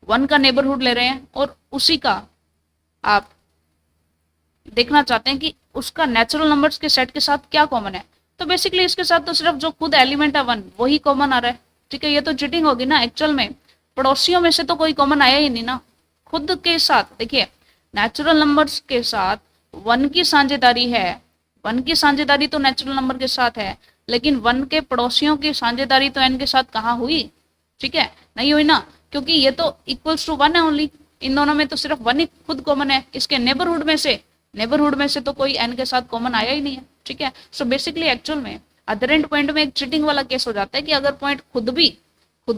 1 का नेबरहुड ले रहे हैं और उसी का आप देखना चाहते हैं कि उसका नेचुरल नंबर्स के सेट के साथ क्या कॉमन है, तो बेसिकली इसके साथ तो सिर्फ जो खुद एलिमेंट है 1 वही कॉमन आ रहा है। ठीक है, ये तो चीटिंग होगी ना, एक्चुअल में पड़ोसियों में से तो कोई कॉमन आया ही नहीं ना। खुद के साथ देखिए, नेचुरल नंबर्स के साथ 1 की साझेदारी है, 1 की साझेदारी तो नेचुरल नंबर के साथ है, लेकिन 1 के पड़ोसियों की साझेदारी तो n के साथ कहाँ हुई? ठीक है, नहीं हुई ना, क्योंकि ये तो इक्वल्स टू 1 है ओनली, इन दोनों में तो सिर्फ 1 ही खुद कॉमन है। इसके नेबरहुड में से तो कोई n के साथ कॉमन आया ही नहीं है। ठीक है, सो बेसिकली एक्चुअल में अदर एंड पॉइंट में एक चीटिंग वाला केस हो जाता है कि अगर पॉइंट खुद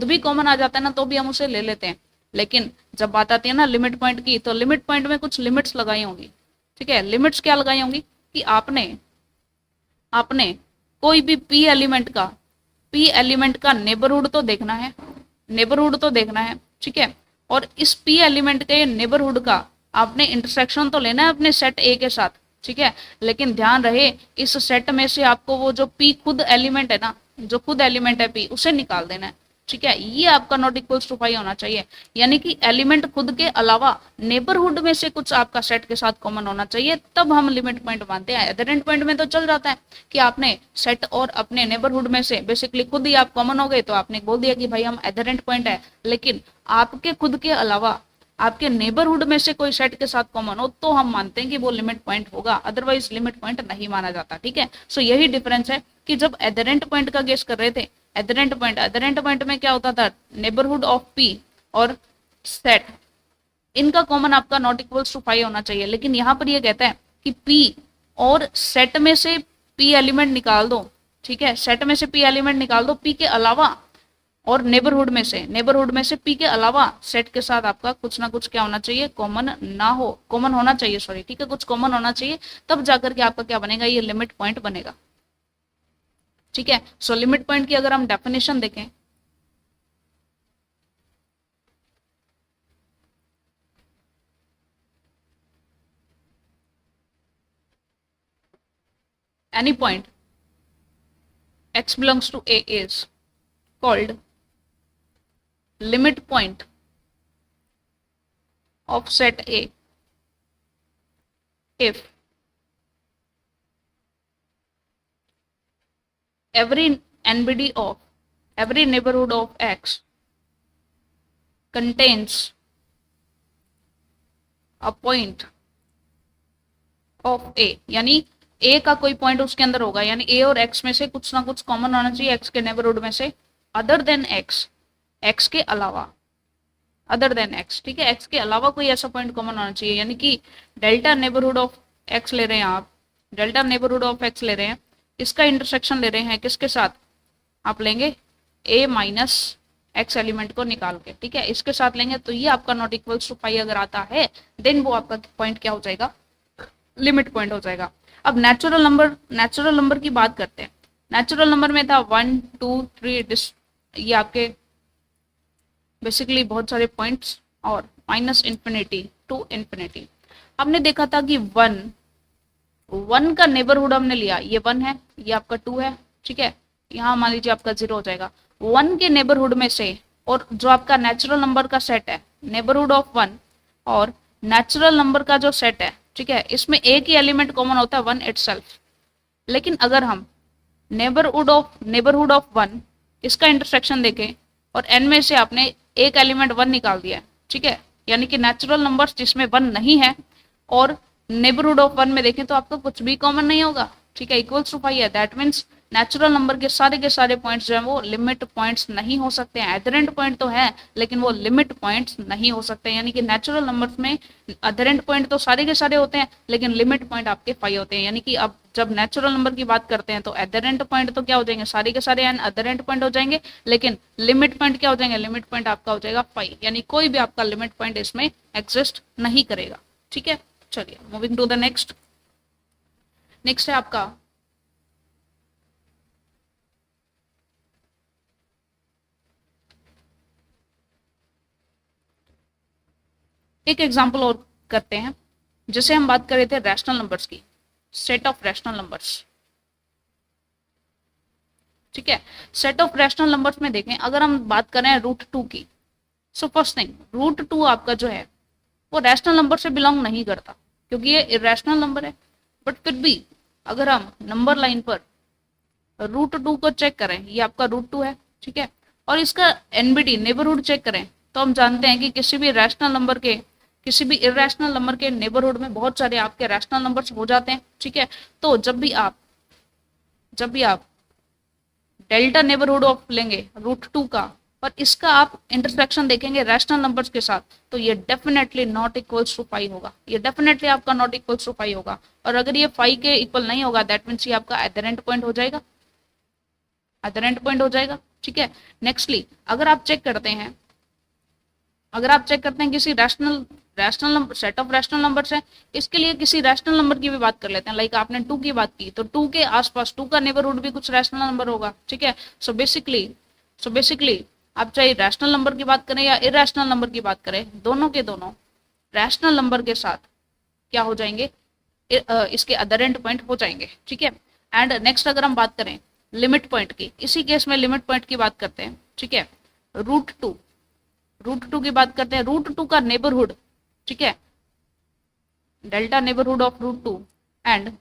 भी कॉमन आ जाता है ना, तो भी हम उसे ले लेते हैं, लेकिन जब बात आती है ना लिमिट पॉइंट की, तो लिमिट पॉइंट में कुछ लिमिट्स लगाई होंगी। ठीक है, लिमिट्स क्या लगाई होंगी कि आपने आपने कोई भी पी एलिमेंट का नेबरहुड तो देखना है, ठीक है, और इस पी एलिमेंट के नेबरहुड का आपने इंटरसेक्शन तो लेना है अपने सेट ए के साथ। ठीक है, लेकिन ध्यान रहे इस सेट में से आपको वो जो पी खुद एलिमेंट है ना, जो खुद एलिमेंट है पी, उसे निकाल देना है। ठीक है, ये आपका नॉट इक्वल्स टू 5 होना चाहिए, यानी कि एलिमेंट खुद के अलावा नेबरहुड में से कुछ आपका सेट के साथ कॉमन होना चाहिए, तब हम लिमिट पॉइंट मानते हैं। अदर एंड पॉइंट में तो चल जाता है कि आपने सेट और अपने नेबरहुड में से बेसिकली खुद ही आप कॉमन हो गए, तो आपने बोल दिया कि भाई हम अदर एंड पॉइंट है, लेकिन आपके खुद के अलावा आपके नेबरहुड में से कोई सेट के साथ कॉमन हो तो हम मानते हैं कि वो लिमिट पॉइंट होगा, अदरवाइज लिमिट पॉइंट नहीं माना जाता। ठीक है, सो यही डिफरेंस है कि जब एडरेंट पॉइंट का गेस कर रहे थे, एडरेंट पॉइंट में क्या होता था, नेबरहुड ऑफ पी और सेट, इनका कॉमन आपका नॉट इक्वल्स टू 5 होना चाहिए, लेकिन यहाँ पर ये कहता है कि पी और सेट में से पी एलिमेंट निकाल दो। ठीक है, सेट में से पी एलिमेंट निकाल दो, पी के अलावा, और नेबरहुड में से पी के अलावा सेट के साथ आपका कुछ ना कुछ क्या होना चाहिए, कॉमन होना चाहिए, सॉरी। ठीक है, कुछ कॉमन होना चाहिए, तब जाकर के आपका क्या बनेगा, ये लिमिट पॉइंट बनेगा। ठीक है, सो लिमिट पॉइंट की अगर हम डेफिनेशन देखें, any point x belongs to a is called limit point of set A if every NBD of every neighborhood of x contains a point of A, यानी ए का कोई पॉइंट उसके अंदर होगा, यानी ए और एक्स में से कुछ ना कुछ कॉमन होना चाहिए एक्स के नेबरहुड में से, अदर देन एक्स के अलावा, अदर देन एक्स। ठीक है, एक्स के अलावा कोई ऐसा पॉइंट कॉमन होना चाहिए, यानी कि डेल्टा नेबरहुड ऑफ एक्स ले रहे हैं आप, डेल्टा नेबरहुड ऑफ एक्स ले रहे हैं, इसका इंटरसेक्शन ले रहे हैं किसके साथ, आप लेंगे ए माइनस एक्स एलिमेंट को निकाल के। ठीक है, इसके साथ लेंगे, तो ये आपका नॉट इक्वल्स टू 5 अगर आता है, देन वो आपका पॉइंट क्या हो जाएगा, लिमिट पॉइंट हो जाएगा। अब नेचुरल नंबर की बात करते हैं। नेचुरल नंबर में था 1 2 3, ये आपके बेसिकली बहुत सारे पॉइंट्स, और माइनस इंफिनिटी टू इंफिनिटी। हमने देखा था कि 1 का नेबरहुड हमने लिया, ये 1 है, ये आपका 2 है। ठीक है, यहाँ मान लीजिए आपका 0 हो जाएगा। 1 के नेबरहुड में से, और जो आपका नेचुरल नंबर का सेट है, नेबरहुड ऑफ 1 और नेचुरल नंबर का जो सेट है, ठीक है, इसमें एक ही एलिमेंट कॉमन होता है 1 इटसेल्फ। लेकिन अगर हम नेबरहुड ऑफ 1 इसका इंटरसेक्शन देखें और n में से आपने एक एलिमेंट 1 निकाल दिया है, ठीक है, यानी कि नेचुरल नंबर्स जिसमें 1 नहीं है और नेबरहुड ऑफ 1 में देखें तो आपको कुछ भी कॉमन नहीं होगा। ठीक है, इक्वल्स टू 5 है, दैट मीन्स नेचुरल नंबर के सारे पॉइंट्स जो है वो लिमिट पॉइंट्स नहीं हो सकते हैं। एडरेंट पॉइंट तो है, लेकिन वो लिमिट पॉइंट्स नहीं हो सकते, यानी कि नेचुरल नंबर्स में एडरेंट पॉइंट तो सारे के सारे होते हैं, लेकिन लिमिट पॉइंट आपके 5 होते हैं। यानी कि अब जब नेचुरल नंबर की बात करते हैं तो एडरेंट पॉइंट तो क्या हो जाएंगे, सारे के सारे एडरेंट पॉइंट हो जाएंगे, लेकिन लिमिट पॉइंट क्या हो जाएंगे, लिमिट पॉइंट आपका हो जाएगा 5, यानी कोई भी आपका लिमिट पॉइंट इसमें एग्जिस्ट नहीं करेगा। ठीक है, चलिए मूविंग टू द नेक्स्ट है आपका एक एग्जाम्पल और करते हैं। जैसे हम बात कर रहे थे रैशनल नंबर्स की, सेट ऑफ रैशनल नंबर्स। ठीक है, सेट ऑफ रैशनल नंबर्स में देखें, अगर हम बात करें रूट 2 की, so first thing, root two आपका जो है वो रैशनल नंबर से बिलोंग नहीं करता क्योंकि ये इरेशनल नंबर है। बट फिर भी अगर हम नंबर लाइन पर रूट टू को चेक करें, ये आपका रूट टू है, ठीक है, और इसका एनबीडी नेबरहुड चेक करें, तो हम जानते हैं कि किसी भी रैशनल नंबर के किसी भी इरेशनल नंबर के नेबरहुड में बहुत सारे आपके रैशनल नंबर्स हो जाते हैं, ठीक है। तो जब भी आप डेल्टा नेबरहुड ऑफ लेंगे रूट टू का और इसका आप इंटरसेक्शन देखेंगे रैशनल नंबर्स के साथ, तो ये डेफिनेटली नॉट इक्वल्स टू 5 होगा, ये डेफिनेटली आपका नॉट इक्वल्स टू 5 होगा। और अगर ये 5 के इक्वल नहीं होगा दैट मीन्स ये आपका एडरेंट पॉइंट हो जाएगा, एडरेंट पॉइंट हो जाएगा, ठीक है। नेक्स्टली अगर आप चेक करते हैं किसी rational number set of rational numbers है, इसके लिए किसी रैशनल नंबर की भी बात कर लेते हैं, लाइक आपने 2 की बात की, तो 2 के आसपास 2 का नेबरहुड भी कुछ रैशनल नंबर होगा, ठीक है। सो बेसिकली आप चाहे रैशनल नंबर की बात करें या इरेशनल नंबर की बात करें, दोनों के दोनों रैशनल नंबर के साथ क्या हो जाएंगे, इसके अदर एंड पॉइंट हो जाएंगे, ठीक है। एंड नेक्स्ट अगर हम बात करें लिमिट पॉइंट की, इसी केस में लिमिट पॉइंट की बात करते हैं, ठीक है। रूट टू की बात करते हैं, रूट टू का नेबरहुड, ठीक है, delta neighbourhood of root two and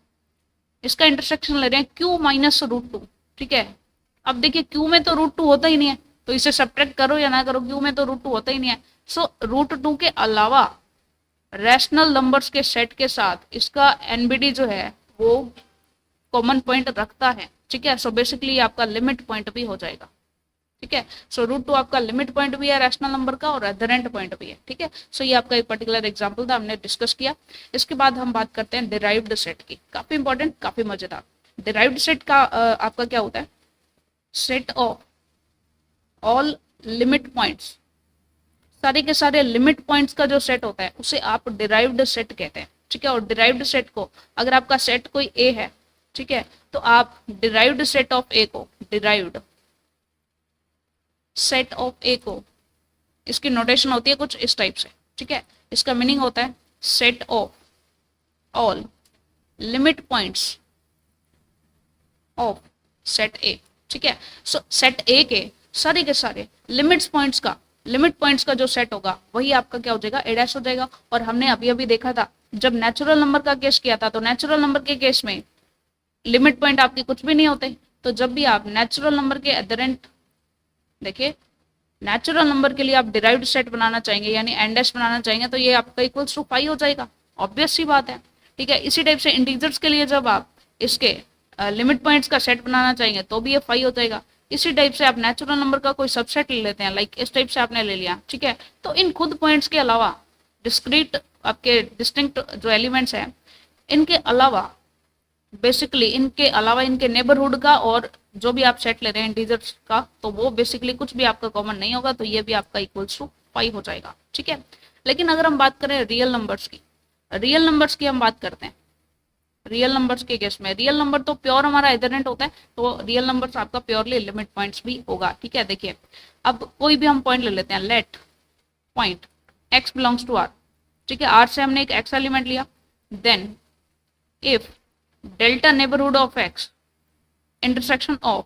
इसका इंटरसेक्शन ले रहे हैं क्यू माइनस रूट टू, ठीक है। अब देखिए क्यू में तो रूट टू होता ही नहीं है, तो इसे सब्ट्रैक्ट करो या ना करो, क्यू में तो रूट टू होता ही नहीं है। सो रूट टू के अलावा रैशनल नंबर्स के सेट के साथ इसका एनबीडी जो है वो कॉमन पॉइंट रखता है, ठीक है। सो बेसिकली आपका लिमिट पॉइंट भी हो जाएगा, ठीक है। सो रूट टू आपका लिमिट पॉइंट भी है रैशनल नंबर का और अदरेंट पॉइंट भी है, ठीक है। सो ये आपका एक पर्टिकुलर एग्जांपल था, हमने डिस्कस किया। इसके बाद हम बात करते हैं डिराइव्ड सेट की, काफी इंपॉर्टेंट, काफी मजेदार। डिराइव्ड सेट का आपका क्या होता है, set of all limit points, सारे के सारे लिमिट पॉइंट्स का जो सेट होता है उसे आप डिराइव्ड सेट कहते हैं, ठीक है। और डिराइव्ड सेट को, अगर आपका सेट कोई ए है, ठीक है, तो आप डिराइव्ड सेट ऑफ ए को, डिराइव्ड सेट ऑफ ए को, इसकी नोटेशन होती है कुछ इस टाइप से, ठीक है। इसका मीनिंग होता है set of all limit points of set ए, ठीक है। सो सेट ए के सारे लिमिट पॉइंट्स का जो सेट होगा वही आपका क्या हो जाएगा, ए डैश हो जाएगा। और हमने अभी अभी देखा था जब नेचुरल नंबर का केस किया था, तो नेचुरल नंबर के केस में लिमिट पॉइंट आपके कुछ भी नहीं होते। तो जब भी आप नेचुरल नंबर के एडरेंट, देखिए नेचुरल नंबर के लिए आप डिराइव्ड सेट बनाना चाहेंगे यानी एन डैश बनाना चाहेंगे, तो ये आपका इक्वल्स टू 5 हो जाएगा, ऑब्वियस सी बात है, ठीक है। इसी टाइप से इंटीजर्स के लिए जब आप इसके लिमिट पॉइंट्स का सेट बनाना चाहेंगे तो भी ये 5 हो जाएगा। इसी टाइप से आप नेचुरल नंबर का कोई सबसेट ले लेते हैं, लाइक इस टाइप से आपने ले लिया, ठीक है। तो इन खुद पॉइंट्स के अलावा डिस्क्रीट आपके डिस्टिंक्ट जो एलिमेंट्स हैं, इनके अलावा बेसिकली इनके नेबरहुड का और जो भी आप सेट ले रहे हैं इंटीजर्स का, तो वो बेसिकली कुछ भी आपका कॉमन नहीं होगा, तो ये भी आपका इक्वल्स टू 5 हो जाएगा, ठीक है। लेकिन अगर हम बात करें रियल नंबर्स की हम बात करते हैं रियल नंबर्स के केस में, रियल नंबर तो प्योर हमारा एडरेंट होता है, तो रियल नंबर्स आपका प्योरली लिमिट पॉइंट्स भी होगा, ठीक है। देखिए अब कोई भी हम पॉइंट ले लेते हैं, let point x belongs to r, ठीक है। r से हमने एक x एलिमेंट लिया, then if delta neighbourhood of x intersection of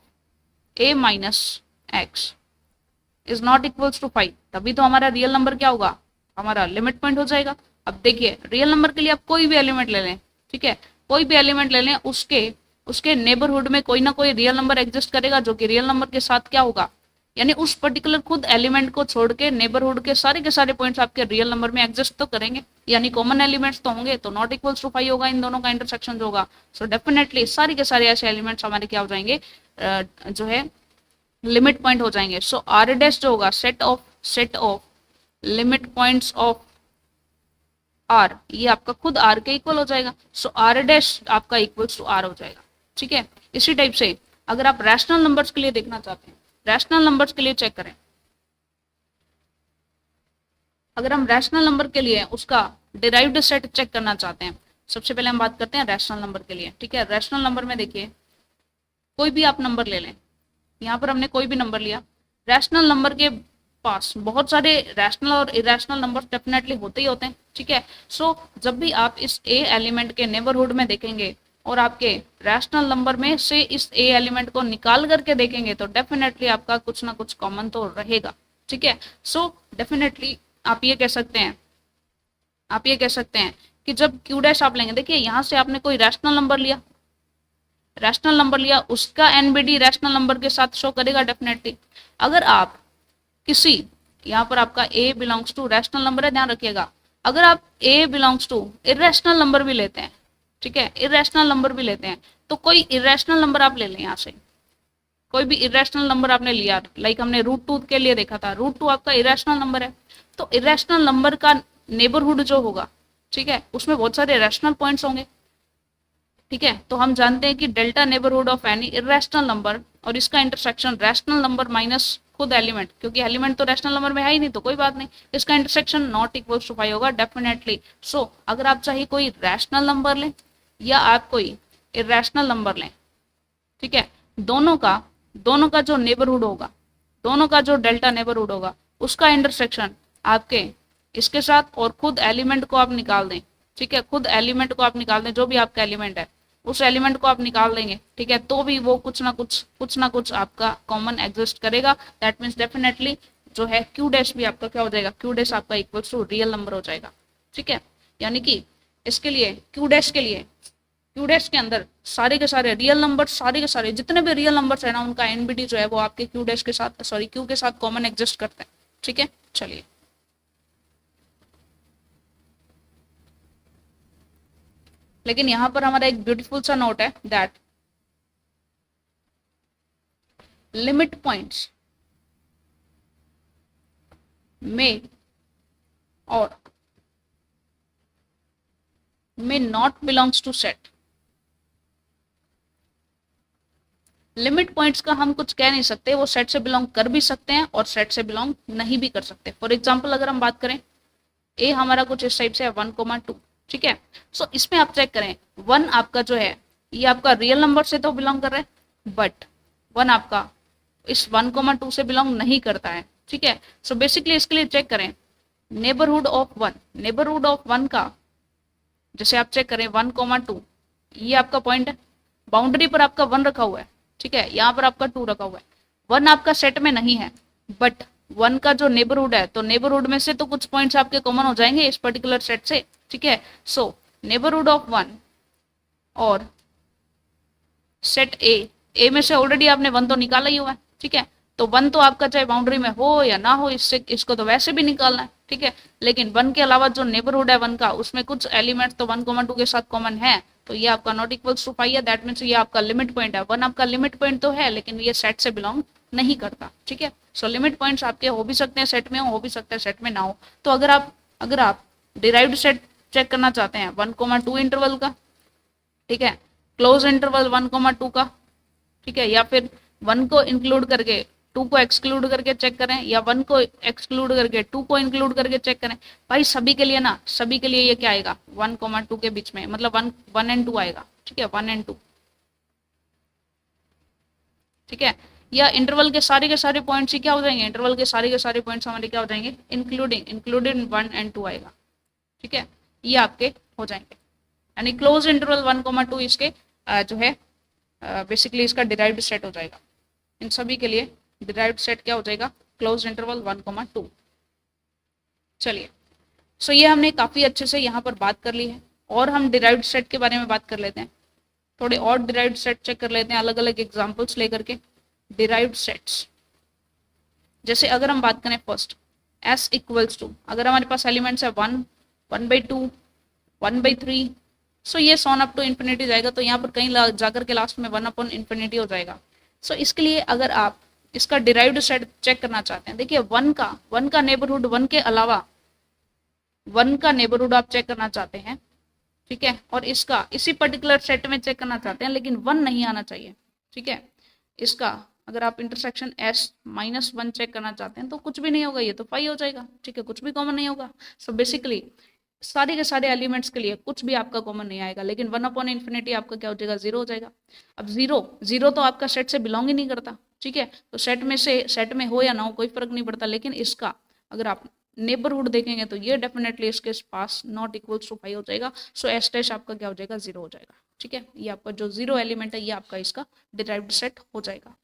a minus x is not equals to 5, तभी तो हमारा रियल नंबर क्या होगा, हमारा लिमिट पॉइंट हो जाएगा। अब देखिए रियल नंबर के लिए आप कोई भी एलिमेंट ले लें, ठीक है, कोई भी एलिमेंट ले लें, उसके नेबरहुड में कोई ना कोई रियल नंबर एग्जिस्ट करेगा जो कि रियल नंबर के साथ क्या होगा, यानी उस पर्टिकुलर खुद एलिमेंट को छोड़ के नेबरहुड के सारे पॉइंट्स आपके रियल नंबर में एग्जिस्ट तो करेंगे, यानी कॉमन एलिमेंट्स तो होंगे, तो नॉट इक्वल्स टू 5 होगा इन दोनों का इंटरसेक्शन जो होगा। सो डेफिनेटली सारे के सारे ऐसे एलिमेंट्स हमारे क्या हो जाएंगे, जो है लिमिट पॉइंट हो जाएंगे। सो आर डैश जो होगा set of limit points of r, ये आपका खुद आर के इक्वल हो जाएगा। सो आर डैश आपका इक्वल्स टू आर हो जाएगा, ठीक है। इसी टाइप से अगर आप रैशनल नंबर्स के लिए देखना चाहते हैं, रैशनल नंबर्स के लिए चेक करें, अगर हम रैशनल नंबर के लिए उसका डिराइव्ड सेट चेक करना चाहते हैं, सबसे पहले हम बात करते हैं रैशनल नंबर के लिए, ठीक है। रैशनल नंबर में देखिए कोई भी आप नंबर ले लें, यहाँ पर हमने कोई भी नंबर लिया, रैशनल नंबर के पास बहुत सारे रैशनल और इरेशनल नंबर डेफिनेटली होते ही होते हैं, ठीक है। सो जब भी आप इस ए एलिमेंट के नेबरहुड में देखेंगे और आपके रैशनल नंबर में से इस ए एलिमेंट को निकाल करके देखेंगे, तो डेफिनेटली आपका कुछ ना कुछ कॉमन तो रहेगा, ठीक है। सो डेफिनेटली आप ये कह सकते हैं, आप ये कह सकते हैं कि जब क्यू डैश आप लेंगे, देखिए यहाँ से आपने कोई रैशनल नंबर लिया, रैशनल नंबर लिया, उसका एनबीडी रैशनल नंबर के साथ शो करेगा डेफिनेटली। अगर आप किसी, यहाँ पर आपका ए बिलोंग्स टू रैशनल नंबर है, ध्यान रखिएगा, अगर आप ए बिलोंग्स टू इरेशनल नंबर भी लेते हैं, ठीक है, इरेशनल नंबर भी लेते हैं, तो कोई इरेशनल नंबर आप ले लें यहाँ से, कोई भी इरेशनल नंबर आपने लिया, लाइक हमने √2 के लिए देखा था, √2 आपका इरेशनल नंबर है, तो इरेशनल नंबर का नेबरहुड जो होगा, ठीक है, उसमें बहुत सारे रैशनल पॉइंट्स होंगे, ठीक है। तो हम जानते हैं कि delta neighbourhood of any irrational number और इसका इंटरसेक्शन रैशनल नंबर माइनस खुद एलिमेंट, क्योंकि एलिमेंट तो रैशनल नंबर में है ही नहीं तो कोई बात नहीं, इसका इंटरसेक्शन नॉट इक्वल टू 5 होगा डेफिनेटली। सो अगर आप चाहे कोई रैशनल नंबर लें या आप कोई इरेशनल नंबर लें, ठीक है, दोनों का जो नेबरहुड होगा, दोनों का जो डेल्टा नेबरहुड होगा, उसका इंटरसेक्शन आपके इसके साथ और खुद एलिमेंट को आप निकाल दें, ठीक है, खुद एलिमेंट को आप निकाल दें, जो भी आपका एलिमेंट है उस एलिमेंट को आप निकाल देंगे, ठीक है, तो भी वो कुछ ना कुछ आपका कॉमन एग्जिस्ट करेगा। दैट मीन्स डेफिनेटली जो है क्यू डैश भी आपका क्या हो जाएगा, क्यू डैश आपका इक्वल्स टू रियल नंबर हो जाएगा, ठीक है। यानी कि इसके लिए क्यू डैश के लिए, क्यू डैश के अंदर सारे के सारे रियल नंबर, सारे के सारे जितने भी रियल नंबर्स है ना, उनका एनबीडी जो है वो आपके क्यू डैश के साथ, सॉरी क्यू के साथ कॉमन एग्जिस्ट करते हैं, ठीक है। चलिए लेकिन यहां पर हमारा एक ब्यूटीफुल सा नोट है दैट लिमिट पॉइंट्स में और may not belongs to set। Limit points का हम कुछ कह नहीं सकते, वो सेट से बिलोंग कर भी सकते हैं और सेट से बिलोंग नहीं भी कर सकते। फॉर एग्जांपल अगर हम बात करें, ए हमारा कुछ इस टाइप से है 1,2, ठीक है। सो इसमें आप चेक करें, 1 आपका जो है ये आपका रियल नंबर से तो बिलोंग कर रहा है, बट 1 आपका इस 1,2 से बिलोंग नहीं करता है, ठीक है। सो बेसिकली इसके लिए चेक करें नेबरहुड ऑफ 1, नेबरहुड ऑफ 1 का जैसे आप चेक करें 1,2, ये आपका पॉइंट है, बाउंड्री पर आपका 1 रखा हुआ है, ठीक है, यहाँ पर आपका 2 रखा हुआ है, 1 आपका सेट में नहीं है, बट 1 का जो नेबरहुड है, तो नेबरहुड में से तो कुछ पॉइंट्स आपके कॉमन हो जाएंगे इस पर्टिकुलर सेट से, ठीक है। सो नेबरहुड ऑफ 1 और सेट ए में से ऑलरेडी आपने 1 तो निकाला ही हुआ है, ठीक है, तो 1 तो आपका चाहे बाउंड्री में हो या ना हो, इससे इसको तो वैसे भी निकालना है, ठीक है। लेकिन 1 के अलावा जो नेबरहुड है 1 का, उसमें कुछ एलिमेंट तो 1,2 के साथ कॉमन है, तो ये आपका नॉट इक्वल्स टू 5 है, दैट मीन्स ये आपका लिमिट पॉइंट है। 1 आपका लिमिट पॉइंट तो है, लेकिन ये सेट से बिलोंग नहीं करता, ठीक है। सो लिमिट पॉइंट्स आपके हो भी सकते हैं सेट में, हो भी सकते हैं सेट में ना हो। तो अगर आप डिराइव्ड सेट चेक करना चाहते हैं 1,2 इंटरवल का, ठीक है, क्लोज इंटरवल 1,2 का, ठीक है, या फिर 1 को इंक्लूड करके 2 को एक्सक्लूड करके चेक करें, या 1 को एक्सक्लूड करके 2 को इंक्लूड करके चेक करें, भाई सभी के लिए ना, सभी के लिए ये क्या आएगा 1,2 के बीच में, मतलब 1 एंड 2 आएगा, ठीक है, 1 एंड 2, ठीक है। या इंटरवल के सारे पॉइंट्स ही क्या हो जाएंगे, इंटरवल के सारे पॉइंट्स हमारे क्या हो जाएंगे, इंक्लूडिंग 1 एंड 2 आएगा, ठीक है, ये आपके हो जाएंगे। यानी क्लोज इंटरवल 1,2 इसके जो है बेसिकली इसका डिराइव्ड सेट हो जाएगा। इन सभी के लिए डिराइव्ड सेट क्या हो जाएगा, क्लोज इंटरवल 1,2। चलिए, सो ये हमने काफ़ी अच्छे से यहाँ पर बात कर ली है, और हम डिराइव्ड सेट के बारे में बात कर लेते हैं, थोड़े और डिराइव्ड सेट चेक कर लेते हैं अलग अलग एग्जाम्पल्स लेकर के। डिराइव्ड सेट्स, जैसे अगर हम बात करें फर्स्ट एस इक्वल्स टू, अगर हमारे पास एलिमेंट्स है 1, 1/2, 1/3, सो ये सॉन अप टू इन्फिनिटी जाएगा, तो यहाँ पर कहीं जाकर के लास्ट में 1/∞ हो जाएगा। सो इसके लिए अगर आप इसका डिराइव्ड सेट चेक करना चाहते हैं, देखिए 1 का नेबरहुड, 1 के अलावा 1 का नेबरहुड आप चेक करना चाहते हैं, ठीक है, और इसका इसी पर्टिकुलर सेट में चेक करना चाहते हैं, लेकिन 1 नहीं आना चाहिए, ठीक है। इसका अगर आप इंटरसेक्शन S-1 चेक करना चाहते हैं तो कुछ भी नहीं होगा, ये तो 5 हो जाएगा, ठीक है, कुछ भी कॉमन नहीं होगा। सो बेसिकली सारे के सारे एलिमेंट्स के लिए कुछ भी आपका कॉमन नहीं आएगा, लेकिन 1/∞ आपका क्या हो जाएगा, 0 हो जाएगा। अब जीरो तो आपका सेट से बिलोंग ही नहीं करता, ठीक है, तो सेट में हो या ना हो कोई फर्क नहीं पड़ता, लेकिन इसका अगर आप नेबरहुड देखेंगे तो ये डेफिनेटली इसके पास नॉट इक्वल्स टू 5 हो जाएगा। सो एस डैश आपका क्या हो जाएगा, 0 हो जाएगा, ठीक है। ये आपका जो 0 एलिमेंट है ये आपका इसका डिराइव्ड सेट हो जाएगा।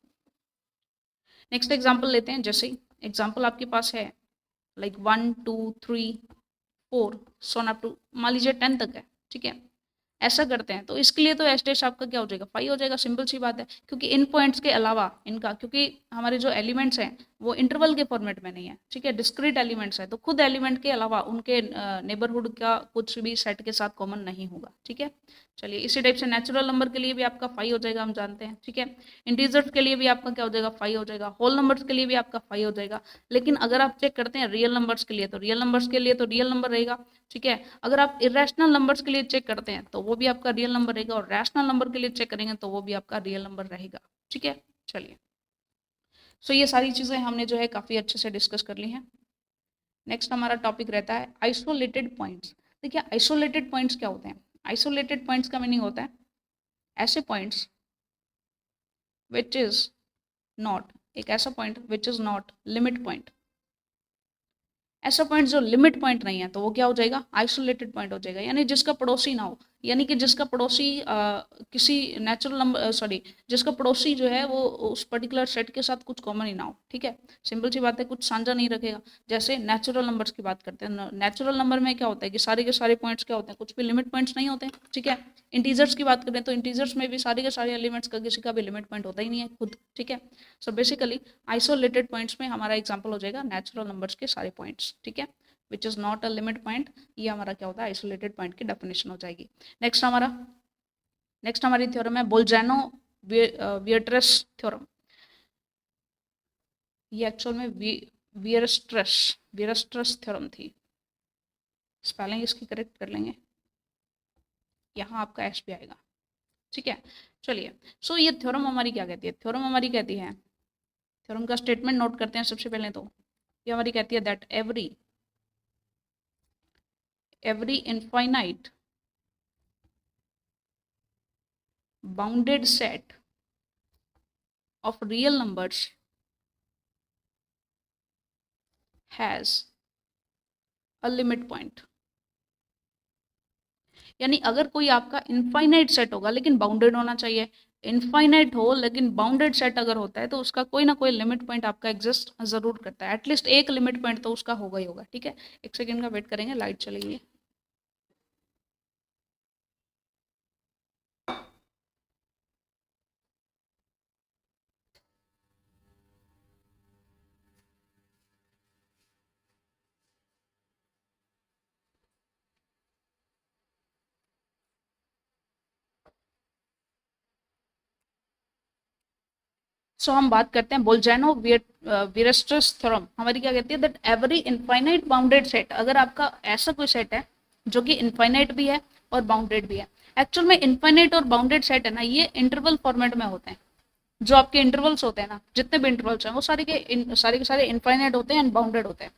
नेक्स्ट एग्जांपल लेते हैं, जैसे एग्जाम्पल आपके पास है लाइक 1 2 3 4 सोन अप टू मान लीजिए 10 तक है, ठीक है, ऐसा करते हैं तो इसके लिए तो एस डैश आपका क्या हो जाएगा 5 हो जाएगा, सिंपल सी बात है, क्योंकि इन पॉइंट्स के अलावा इनका, क्योंकि हमारे जो एलिमेंट्स हैं वो इंटरवल के फॉर्मेट में नहीं है, ठीक है, डिस्क्रीट एलिमेंट्स है, तो खुद एलिमेंट के अलावा उनके नेबरहुड का कुछ भी सेट के साथ कॉमन नहीं होगा, ठीक है। चलिए इसी टाइप से नेचुरल नंबर के लिए भी आपका 5 हो जाएगा, हम जानते हैं, ठीक है। इंटीजर्स के लिए भी आपका क्या हो जाएगा 5 हो जाएगा, होल नंबर्स के लिए भी आपका 5 हो जाएगा। लेकिन अगर आप चेक करते हैं रियल नंबर्स के लिए, तो रियल नंबर्स के लिए तो रियल नंबर रहेगा, ठीक है। अगर आप इरेशनल नंबर्स के लिए चेक करते हैं तो वो भी आपका रियल नंबर रहेगा, और रैशनल नंबर के लिए चेक करेंगे तो वो भी आपका रियल नंबर रहेगा, ठीक है। चलिए सो ये सारी चीज़ें हमने जो है काफ़ी अच्छे से डिस्कस कर ली हैं। नेक्स्ट हमारा टॉपिक रहता है आइसोलेटेड पॉइंट्स। देखिए आइसोलेटेड पॉइंट्स क्या होते हैं? आइसोलेटेड पॉइंट्स का मीनिंग होता है ऐसे पॉइंट्स विच इज नॉट, एक ऐसा point which is not limit point, ऐसा पॉइंट जो लिमिट पॉइंट नहीं है तो वो क्या हो जाएगा आइसोलेटेड पॉइंट हो जाएगा, यानी जिसका पड़ोसी ना हो, यानी कि जिसका पड़ोसी किसी नेचुरल नंबर सॉरी जिसका पड़ोसी जो है वो उस पर्टिकुलर सेट के साथ कुछ कॉमन ही ना हो, ठीक है, सिंपल सी बात है, कुछ साझा नहीं रखेगा। जैसे नेचुरल नंबर्स की बात करते हैं, नेचुरल नंबर में क्या होता है कि सारे के सारे पॉइंट्स क्या होते हैं, कुछ भी लिमिट पॉइंट्स नहीं होते हैं, ठीक है। इंटीजर्स की बात करें तो इंटीजर्स में भी सारे के सारे एलिमेंट्स का किसी का भी लिमिट पॉइंट होता ही नहीं है खुद, ठीक है। सो बेसिकली आइसोलेटेड पॉइंट्स में हमारा एग्जाम्पल हो जाएगा नेचुरल नंबर्स के सारे पॉइंट्स, ठीक है, which is not a limit point, ये हमारा क्या होता है आइसोलेटेड पॉइंट की डेफिनेशन हो जाएगी। नेक्स्ट हमारी थ्योरम है बोल्जानो वियर्ट्रेस थ्योरम। ये एक्चुअल में वियर्स्ट्रेस थ्योरम थी, स्पेलिंग इसकी करेक्ट कर लेंगे, यहाँ आपका एस भी आएगा, ठीक है। चलिए सो ये थ्योरम हमारी क्या कहती है? थ्योरम हमारी कहती है, थ्योरम का स्टेटमेंट नोट करते हैं सबसे पहले तो, ये हमारी कहती है that every infinite bounded set of real numbers has a limit point। यानी अगर कोई आपका इनफाइनाइट सेट होगा लेकिन बाउंडेड होना चाहिए, इनफाइनाइट हो लेकिन बाउंडेड सेट अगर होता है तो उसका कोई ना कोई लिमिट पॉइंट आपका एग्जिस्ट जरूर करता है, एटलीस्ट एक लिमिट पॉइंट तो उसका होगा ही होगा, ठीक है। एक सेकेंड का वेट करेंगे, लाइट चलेगी। सो हम बात करते हैं बोल्जानो वियर्स्ट्रेस थ्योरम, हमारी क्या कहती है that every infinite bounded set, अगर आपका ऐसा कोई सेट है जो कि इनफाइनाइट भी है और बाउंडेड भी है, एक्चुअल में इनफाइनाइट और बाउंडेड सेट है ना ये इंटरवल फॉर्मेट में होते हैं, जो आपके इंटरवल्स होते हैं ना जितने भी इंटरवल्स हैं वो सारे के सारे इनफाइनाइट होते हैं एंड बाउंडेड होते हैं।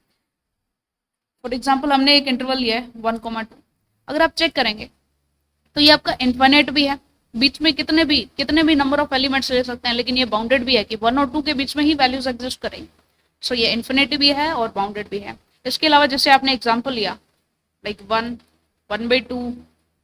फॉर एग्जाम्पल हमने एक इंटरवल लिया है 1,2, अगर आप चेक करेंगे तो ये आपका इनफाइनाइट भी है, बीच में कितने भी नंबर ऑफ एलिमेंट्स ले सकते हैं, लेकिन ये बाउंडेड भी है कि 1 और 2 के बीच में ही वैल्यूज एग्जिस्ट करेंगे। सो ये इन्फिनिटी भी है और बाउंडेड भी है। इसके अलावा जैसे आपने एग्जाम्पल लिया लाइक 1, 1/2,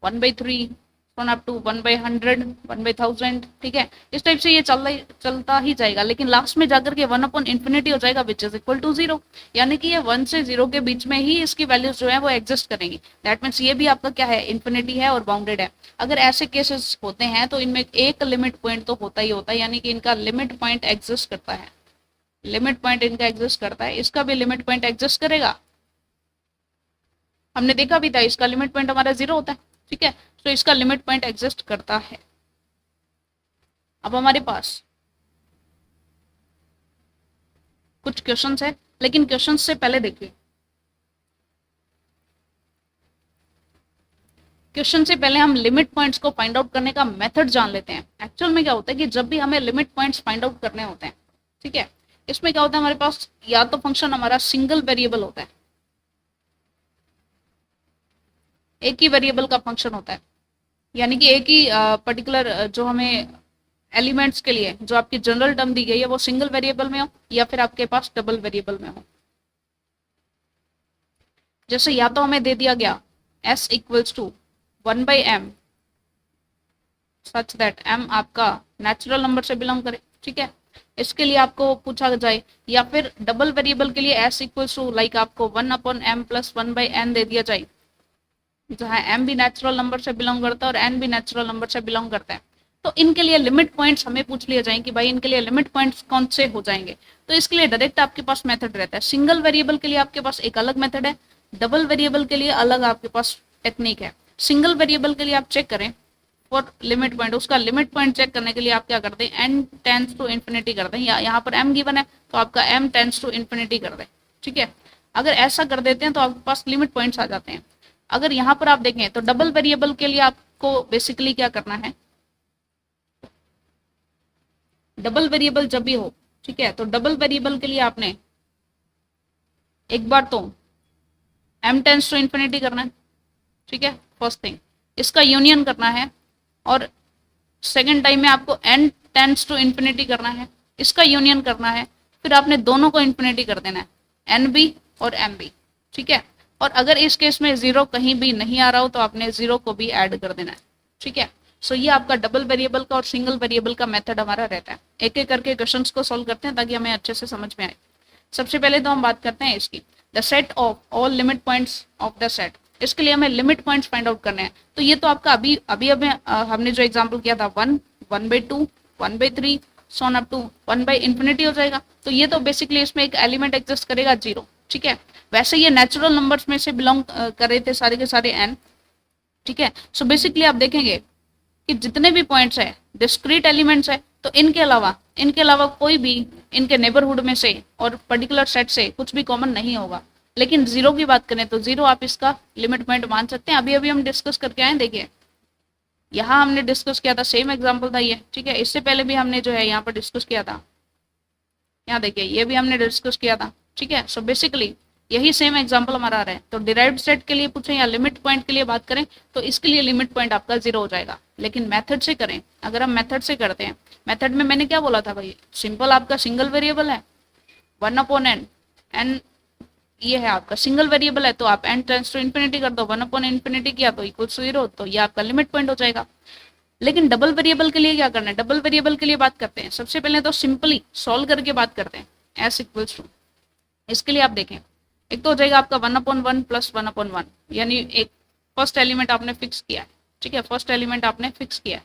1/3 अप टू 1/100, 1/1000, ठीक है, इस टाइप से ये चलता ही जाएगा, लेकिन लास्ट में जाकर के 1/infinity हो जाएगा विच इज इक्वल टू 0, यानी कि ये 1 से 0 के बीच में ही इसकी वैल्यूज जो है वो एग्जिस्ट करेंगी। दैट मीन्स ये भी आपका क्या है इन्फिनिटी है और बाउंडेड है। अगर ऐसे केसेस होते हैं तो इनमें एक लिमिट पॉइंट तो होता ही होता है, यानी कि इनका लिमिट पॉइंट एग्जिस्ट करता है, लिमिट पॉइंट इनका एग्जिस्ट करता है, इसका भी लिमिट पॉइंट एग्जिस्ट करेगा। हमने देखा भी था इसका लिमिट पॉइंट हमारा 0 होता है, ठीक है, तो इसका लिमिट पॉइंट एग्जिस्ट करता है। अब हमारे पास कुछ क्वेश्चंस है, लेकिन क्वेश्चंस से पहले देखिए, क्वेश्चन से पहले हम लिमिट पॉइंट्स को फाइंड आउट करने का मेथड जान लेते हैं। एक्चुअल में क्या होता है कि जब भी हमें लिमिट पॉइंट्स फाइंड आउट करने होते हैं, ठीक है, इसमें क्या होता है हमारे पास या तो फंक्शन हमारा सिंगल वेरिएबल होता है, एक ही वेरिएबल का फंक्शन होता है, यानी कि एक ही पर्टिकुलर जो हमें एलिमेंट्स के लिए जो आपकी जनरल टर्म दी गई है वो सिंगल वेरिएबल में हो या फिर आपके पास डबल वेरिएबल में हो। जैसे या तो हमें दे दिया गया s equals to 1/m such that m आपका नेचुरल नंबर से बिलोंग करे, ठीक है, इसके लिए आपको पूछा जाए, या फिर डबल वेरिएबल के लिए एस इक्वल्स टू लाइक आपको 1/m + 1/n दे दिया जाए, जहाँ m भी नेचुरल नंबर से बिलोंग करता है और n भी नेचुरल नंबर से बिलोंग करता है, तो इनके लिए लिमिट पॉइंट्स हमें पूछ लिए जाएं कि भाई इनके लिए लिमिट पॉइंट्स कौन से हो जाएंगे। तो इसके लिए डायरेक्ट आपके पास मेथड रहता है। सिंगल वेरिएबल के लिए आपके पास एक अलग मेथड है, डबल वेरिएबल के लिए अलग आपके पास टेक्निक है। सिंगल वेरिएबल के लिए आप चेक करें फॉर लिमिट पॉइंट, उसका लिमिट पॉइंट चेक करने के लिए आप क्या करते हैं, n टेंस टू इन्फिनिटी करते हैं, या यहाँ पर m गिवन है तो आपका m टेंस टू इन्फिनिटी कर दें, ठीक है। अगर ऐसा कर देते हैं तो आपके पास लिमिट पॉइंट्स आ जाते हैं। अगर यहाँ पर आप देखें तो डबल वेरिएबल के लिए आपको बेसिकली क्या करना है, डबल वेरिएबल जब भी हो, ठीक है, तो डबल वेरिएबल के लिए आपने एक बार तो m टेंस टू इन्फिनिटी करना है, ठीक है, फर्स्ट थिंग इसका यूनियन करना है, और सेकेंड टाइम में आपको n टेंस टू इन्फिनिटी करना है, इसका यूनियन करना है, फिर आपने दोनों को इन्फिनिटी कर देना है, n भी और m भी, ठीक है। और अगर इस केस में जीरो कहीं भी नहीं आ रहा हो तो आपने जीरो को भी ऐड कर देना है, ठीक है। सो ये आपका डबल वेरिएबल का और सिंगल वेरिएबल का मेथड हमारा रहता है। एक एक करके क्वेश्चंस को सॉल्व करते हैं ताकि हमें अच्छे से समझ में आए। सबसे पहले तो हम बात करते हैं इसकी, the set of all limit points of the set. इसके लिए हमें लिमिट पॉइंट्स फाइंड आउट करने हैं। तो ये तो आपका अभी अभी अभी हमने जो एग्जांपल किया था 1, 1/2, 1/3 सोन अप टू 1/infinity हो जाएगा। तो ये तो बेसिकली इसमें एक एलिमेंट एग्जिस्ट करेगा 0, ठीक है। वैसे ये नेचुरल नंबर्स में से बिलोंग कर रहे थे सारे के सारे n, ठीक है। सो बेसिकली आप देखेंगे कि जितने भी पॉइंट्स है डिस्क्रीट एलिमेंट्स है, तो इनके अलावा कोई भी इनके नेबरहुड में से और पर्टिकुलर सेट से कुछ भी कॉमन नहीं होगा। लेकिन जीरो की बात करें तो जीरो आप इसका लिमिट पॉइंट मान सकते हैं। अभी अभी हम डिस्कस करके आए, देखिए यहाँ हमने डिस्कस किया था, सेम एग्जाम्पल था ये, ठीक है। इससे पहले भी हमने जो है यहाँ पर डिस्कस किया था, यहाँ देखिए ये भी हमने डिस्कस किया था, ठीक है। सो बेसिकली यही सेम एग्जांपल हमारा आ रहा है। तो डिराइव्ड सेट के लिए पूछें या लिमिट पॉइंट के लिए बात करें तो इसके लिए लिमिट पॉइंट आपका 0 हो जाएगा। लेकिन मेथड से करें, अगर हम मेथड से करते हैं, मेथड में मैंने क्या बोला था भाई, सिंपल आपका सिंगल वेरिएबल है 1/n, एन ये है आपका सिंगल वेरिएबल है, तो आप n टेंस टू इन्फिनिटी कर दो, 1/infinity किया तो इक्वल टू 0, तो ये आपका लिमिट पॉइंट हो जाएगा। लेकिन डबल वेरिएबल के लिए क्या करना है, डबल वेरिएबल के लिए बात करते हैं। सबसे पहले तो सिंपली सॉल्व करके बात करते हैं, s इक्वल्स टू, इसके लिए आप देखें एक तो हो जाएगा आपका 1/1 + 1/1, यानी एक फर्स्ट एलिमेंट आपने फिक्स किया है, ठीक है, फर्स्ट एलिमेंट आपने फिक्स किया है,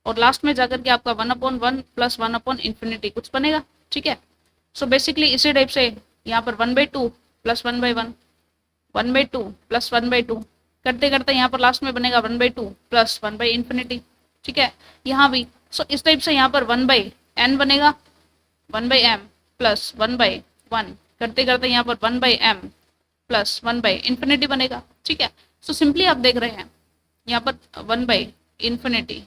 और लास्ट में जाकर के आपका 1/1 + 1/infinity कुछ बनेगा, ठीक है। सो बेसिकली इसी टाइप से यहाँ पर 1/2 + 1/1, 1/2 + 1/2 करते करते यहाँ पर लास्ट में बनेगा 1/2 + 1/infinity, ठीक है, यहाँ भी। सो इस टाइप से यहाँ पर 1/n बनेगा, 1/m + 1/1 करते करते यहाँ पर 1/m + 1/infinity बनेगा, ठीक है। सो सिंपली आप देख रहे हैं यहाँ पर 1/infinity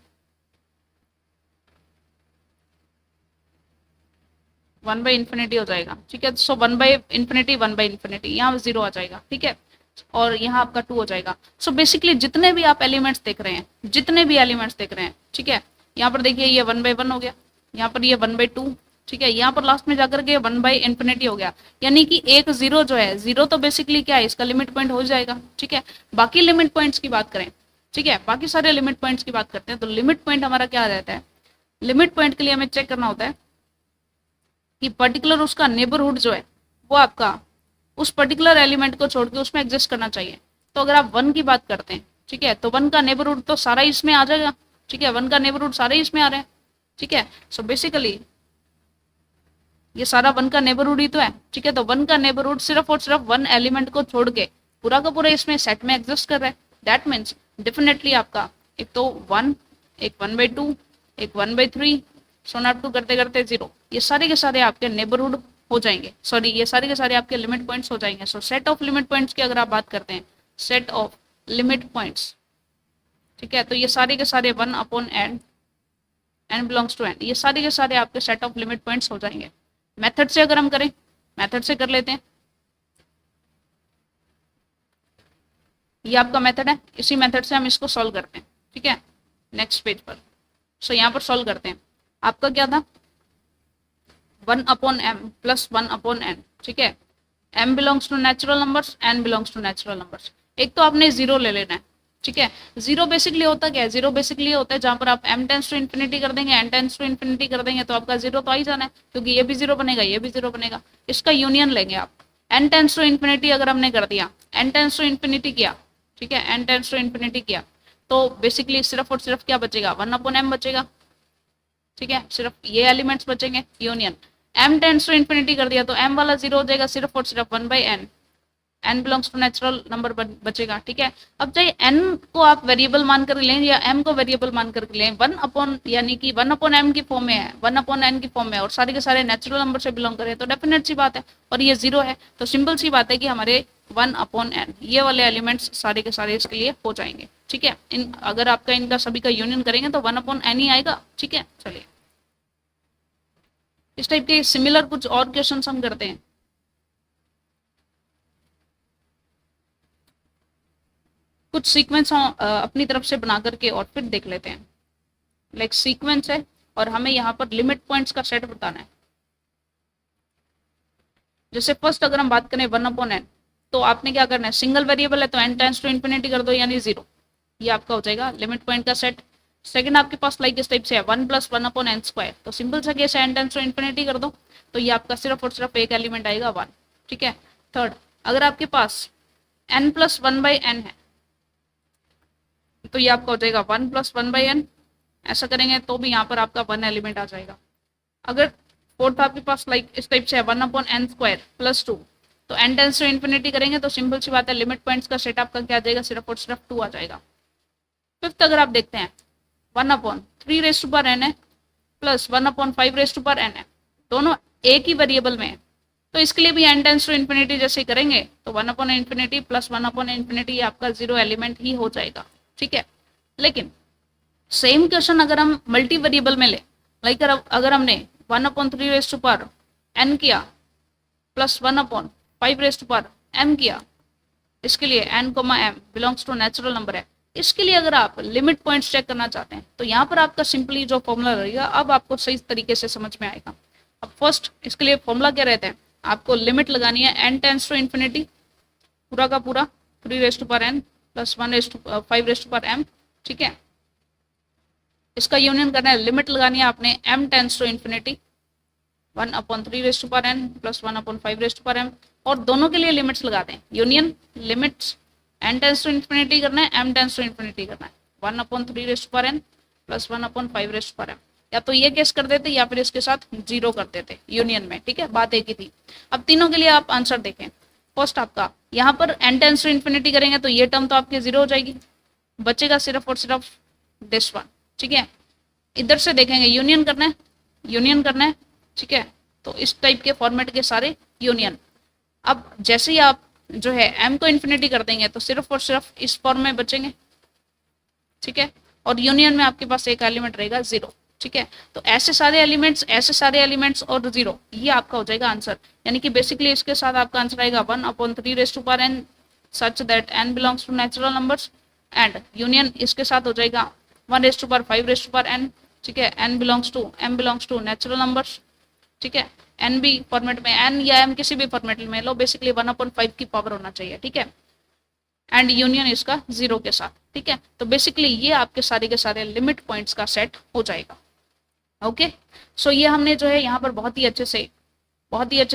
1/infinity हो जाएगा, ठीक है। सो 1/infinity 1/infinity यहाँ 0 आ जाएगा, ठीक है, और यहाँ आपका 2 हो जाएगा। सो बेसिकली जितने भी आप एलिमेंट्स देख रहे हैं, जितने भी एलिमेंट्स देख रहे हैं, ठीक है, यहाँ पर देखिए ये 1/1 हो गया, यहाँ पर ये 1/2, ठीक है, यहाँ पर लास्ट में जाकर के 1/infinity हो गया, यानी कि एक 0 जो है, 0 तो बेसिकली क्या है, इसका लिमिट पॉइंट हो जाएगा, ठीक है। बाकी लिमिट पॉइंट्स की बात करें, ठीक है, बाकी सारे लिमिट पॉइंट्स की बात करते हैं, तो लिमिट पॉइंट हमारा क्या रहता है, लिमिट पॉइंट के लिए हमें चेक करना होता है कि पर्टिकुलर उसका नेबरहुड जो है वो आपका उस पर्टिकुलर एलिमेंट को छोड़ के उसमें एग्जिस्ट करना चाहिए। तो अगर आप 1 की बात करते हैं, ठीक है, तो 1 का नेबरहुड तो सारा इसमें आ जाएगा, ठीक है, 1 का नेबरहुड सारे इसमें आ रहे हैं, ठीक है। सो बेसिकली ये सारा 1 का नेबरहुड ही तो है, ठीक है। तो 1 का नेबरहुड सिर्फ और सिर्फ 1 एलिमेंट को छोड़ के पूरा का पूरा इसमें सेट में एग्जिस्ट कर रहा है। दैट मीन्स डेफिनेटली आपका एक तो 1, एक 1/2, एक 1/3 सोन अप टू करते करते 0, ये सारे के सारे आपके नेबरहुड हो जाएंगे, सॉरी ये सारे के सारे आपके लिमिट पॉइंट्स हो जाएंगे। सो सेट ऑफ लिमिट पॉइंट्स की अगर आप बात करते हैं, सेट ऑफ लिमिट पॉइंट्स, ठीक है, तो ये सारे के सारे 1/n, n belongs to n, ये सारे के सारे आपके सेट ऑफ लिमिट पॉइंट्स हो जाएंगे। मेथड से अगर हम करें, मेथड से कर लेते हैं, ये आपका मेथड है, इसी मेथड से हम इसको सॉल्व करते हैं, ठीक है, नेक्स्ट पेज पर। सो यहाँ पर सॉल्व करते हैं, आपका क्या था 1/m + 1/n, ठीक है, m belongs to natural numbers, n belongs to natural numbers. एक तो आपने 0 ले लेना है, ठीक है। जीरो बेसिकली होता क्या है, जीरो बेसिकली होता है जहां पर आप m टेंस टू इन्फिनिटी कर देंगे, n टेंस टू इन्फिनिटी कर देंगे तो आपका जीरो तो आ ही जाना है, क्योंकि ये भी जीरो बनेगा, ये भी जीरो बनेगा। इसका यूनियन लेंगे आप, n टेंस टू इन्फिनिटी अगर हमने कर दिया, n टेंस टू इन्फिनिटी किया, ठीक है, n टेंस टू इन्फिनिटी किया, तो बेसिकली सिर्फ और सिर्फ क्या बचेगा, 1/m बचेगा। ठीक है, सिर्फ ये एलिमेंट्स बचेंगे, union. m tends to infinity कर दिया तो m वाला जीरो हो जाएगा, सिर्फ और सिर्फ 1/n, n belongs to natural number बचेगा। ठीक है, अब चाहे n को आप वेरिएबल मान कर लें या m को वेरिएबल मान कर लें, 1 यानी कि 1/m की फॉर्म में है, 1/n की फॉर्म में, और सारे के सारे नेचुरल नंबर से बिलोंग करें तो डेफिनेट सी बात है, और ये जीरो है तो सिंपल सी बात है कि हमारे 1/n ये वाले एलिमेंट्स सारे के सारे इसके लिए हो जाएंगे। ठीक है, इन अगर आपका इनका सभी का यूनियन करेंगे तो 1/n ही आएगा। ठीक है, चलिए इस टाइप के सिमिलर कुछ और क्वेश्चन हम करते हैं। कुछ सीक्वेंस हम अपनी तरफ से बना करके और फिर देख लेते हैं। लाइक सीक्वेंस है और हमें यहाँ पर लिमिट पॉइंट्स का सेट बताना है। जैसे फर्स्ट अगर हम बात करें 1/n, तो आपने क्या करना है, सिंगल वेरिएबल है तो n टेंस टू इन्फिनिटी कर दो यानी जीरो, ये आपका हो जाएगा लिमिट पॉइंट का सेट। सेकंड आपके पास लाइक इस टाइप से है 1 + 1/n², तो सिंपल सा केस है n टेंस टू इन्फिनिटी कर दो तो ये आपका सिर्फ और सिर्फ एक एलिमेंट आएगा 1। ठीक है, थर्ड अगर आपके पास n + 1/n है तो ये आपका हो जाएगा 1 + 1/n, ऐसा करेंगे तो भी यहाँ पर आपका 1 एलिमेंट आ जाएगा। अगर फोर्थ आपके पास लाइक इस टाइप से है 1/n² + 2, तो n टेंस टू इन्फिनिटी करेंगे तो सिंपल सी बात है लिमिट पॉइंट्स का सेट आपका क्या आ जाएगा, सिर्फ और सिर्फ 2 आ जाएगा। फिफ्थ अगर आप देखते हैं 1/3n है प्लस 1/5n है, दोनों एक ही वेरिएबल में है, तो इसके लिए भी n टेंस टू इन्फिनिटी जैसे करेंगे तो 1/∞ प्लस 1/∞ आपका जीरो एलिमेंट ही हो जाएगा। ठीक है, लेकिन सेम क्वेश्चन अगर हम मल्टी वेरिएबल में ले, लाइक अगर हमने 1/3n किया प्लस 1/5m किया, इसके लिए n, m belongs to natural number है, इसके लिए अगर आप लिमिट पॉइंट्स चेक करना चाहते हैं तो यहाँ पर आपका सिंपली जो फॉर्मूला रहेगा अब आपको सही तरीके से समझ में आएगा। अब फर्स्ट इसके लिए फॉर्मूला क्या रहता है, आपको लिमिट लगानी है n टेंस टू इन्फिनिटी पूरा का पूरा 3n प्लस 1/5m। ठीक है, इसका यूनियन करना है, लिमिट लगानी है आपने m tends to infinity 1/3n plus 1/5m, और दोनों के लिए लिमिट्स लगा दें, union limits n tends to infinity करना है, m टेंस टू इन्फिनिटी करना है, 1/3n प्लस 1/5m, या तो ये केस कर देते या फिर इसके साथ जीरो कर देते यूनियन में। ठीक है, बात एक ही थी। अब तीनों के लिए आप आंसर देखें, फर्स्ट आपका यहाँ पर n टेंस टू इन्फिनिटी करेंगे तो ये टर्म तो आपके जीरो हो जाएगी, बचेगा सिर्फ और सिर्फ दिस वन। ठीक है, इधर से देखेंगे यूनियन करना है, यूनियन करना है। ठीक है, तो इस टाइप के फॉर्मेट के सारे यूनियन। अब जैसे ही आप जो है m को इन्फिनिटी कर देंगे तो सिर्फ और सिर्फ इस फॉर्म में बचेंगे। ठीक है, और यूनियन में आपके पास एक एलिमेंट रहेगा जीरो। ठीक है, तो ऐसे सारे एलिमेंट्स और जीरो, ये आपका हो जाएगा आंसर। यानी कि बेसिकली इसके साथ आपका आंसर आएगा 1/3n such that n belongs to natural numbers, and union इसके साथ हो जाएगा 1/5n। ठीक है, m belongs to natural numbers. ठीक है, n भी फॉर्मेट में, n या m किसी भी फॉर्मेट में लो, बेसिकली 1/5 की पावर होना चाहिए। ठीक है, एंड यूनियन इसका जीरो के साथ। ठीक है, तो बेसिकली ये आपके सारे के सारे लिमिट पॉइंट्स का सेट हो जाएगा। ओके, सो ये हमने जो है यहाँ पर बहुत ही अच्छे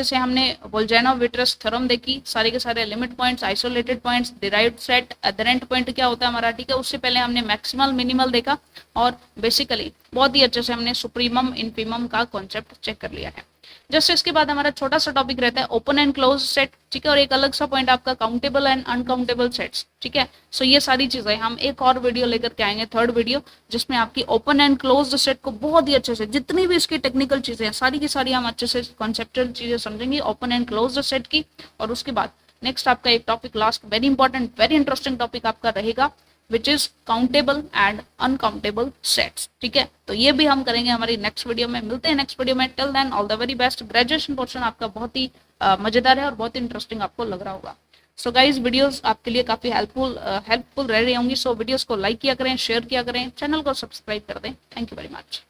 से हमने बोल्जानो-विट्रस थ्योरम देखी, सारे के सारे limit points, isolated points, derived set, adherent point क्या होता है हमारा। ठीक है, उससे पहले हमने मैक्सिमल मिनिमल देखा, और बेसिकली बहुत ही अच्छे से हमने सुप्रीमम इन्फीमम का कॉन्सेप्ट चेक कर लिया है। जस्ट इसके बाद हमारा छोटा सा टॉपिक रहता है ओपन एंड क्लोज सेट। ठीक है, और एक अलग सा पॉइंट आपका काउंटेबल एंड अनकाउंटेबल सेट्स। ठीक है, सो ये सारी चीजें हम एक और वीडियो लेकर के आएंगे, थर्ड वीडियो, जिसमें आपकी ओपन एंड क्लोज सेट को बहुत ही अच्छे से, जितनी भी इसकी टेक्निकल चीजें हैं सारी की सारी हम अच्छे से कॉन्सेप्चुअल चीजें समझेंगे ओपन एंड क्लोज सेट की। और उसके बाद नेक्स्ट आपका एक topic, last very important very interesting topic आपका रहेगा, which is countable and uncountable sets. ठीक है, तो ये भी हम करेंगे हमारी नेक्स्ट वीडियो में। मिलते हैं नेक्स्ट वीडियो में, till then all the very best. Graduation portion आपका बहुत ही मजेदार है और बहुत इंटरेस्टिंग आपको लग रहा होगा। सो गाइज, वीडियोस आपके लिए काफी हेल्पफुल रह रही होंगी, सो वीडियोस को लाइक किया करें, शेयर किया करें, चैनल को सब्सक्राइब कर दें। Thank you very much.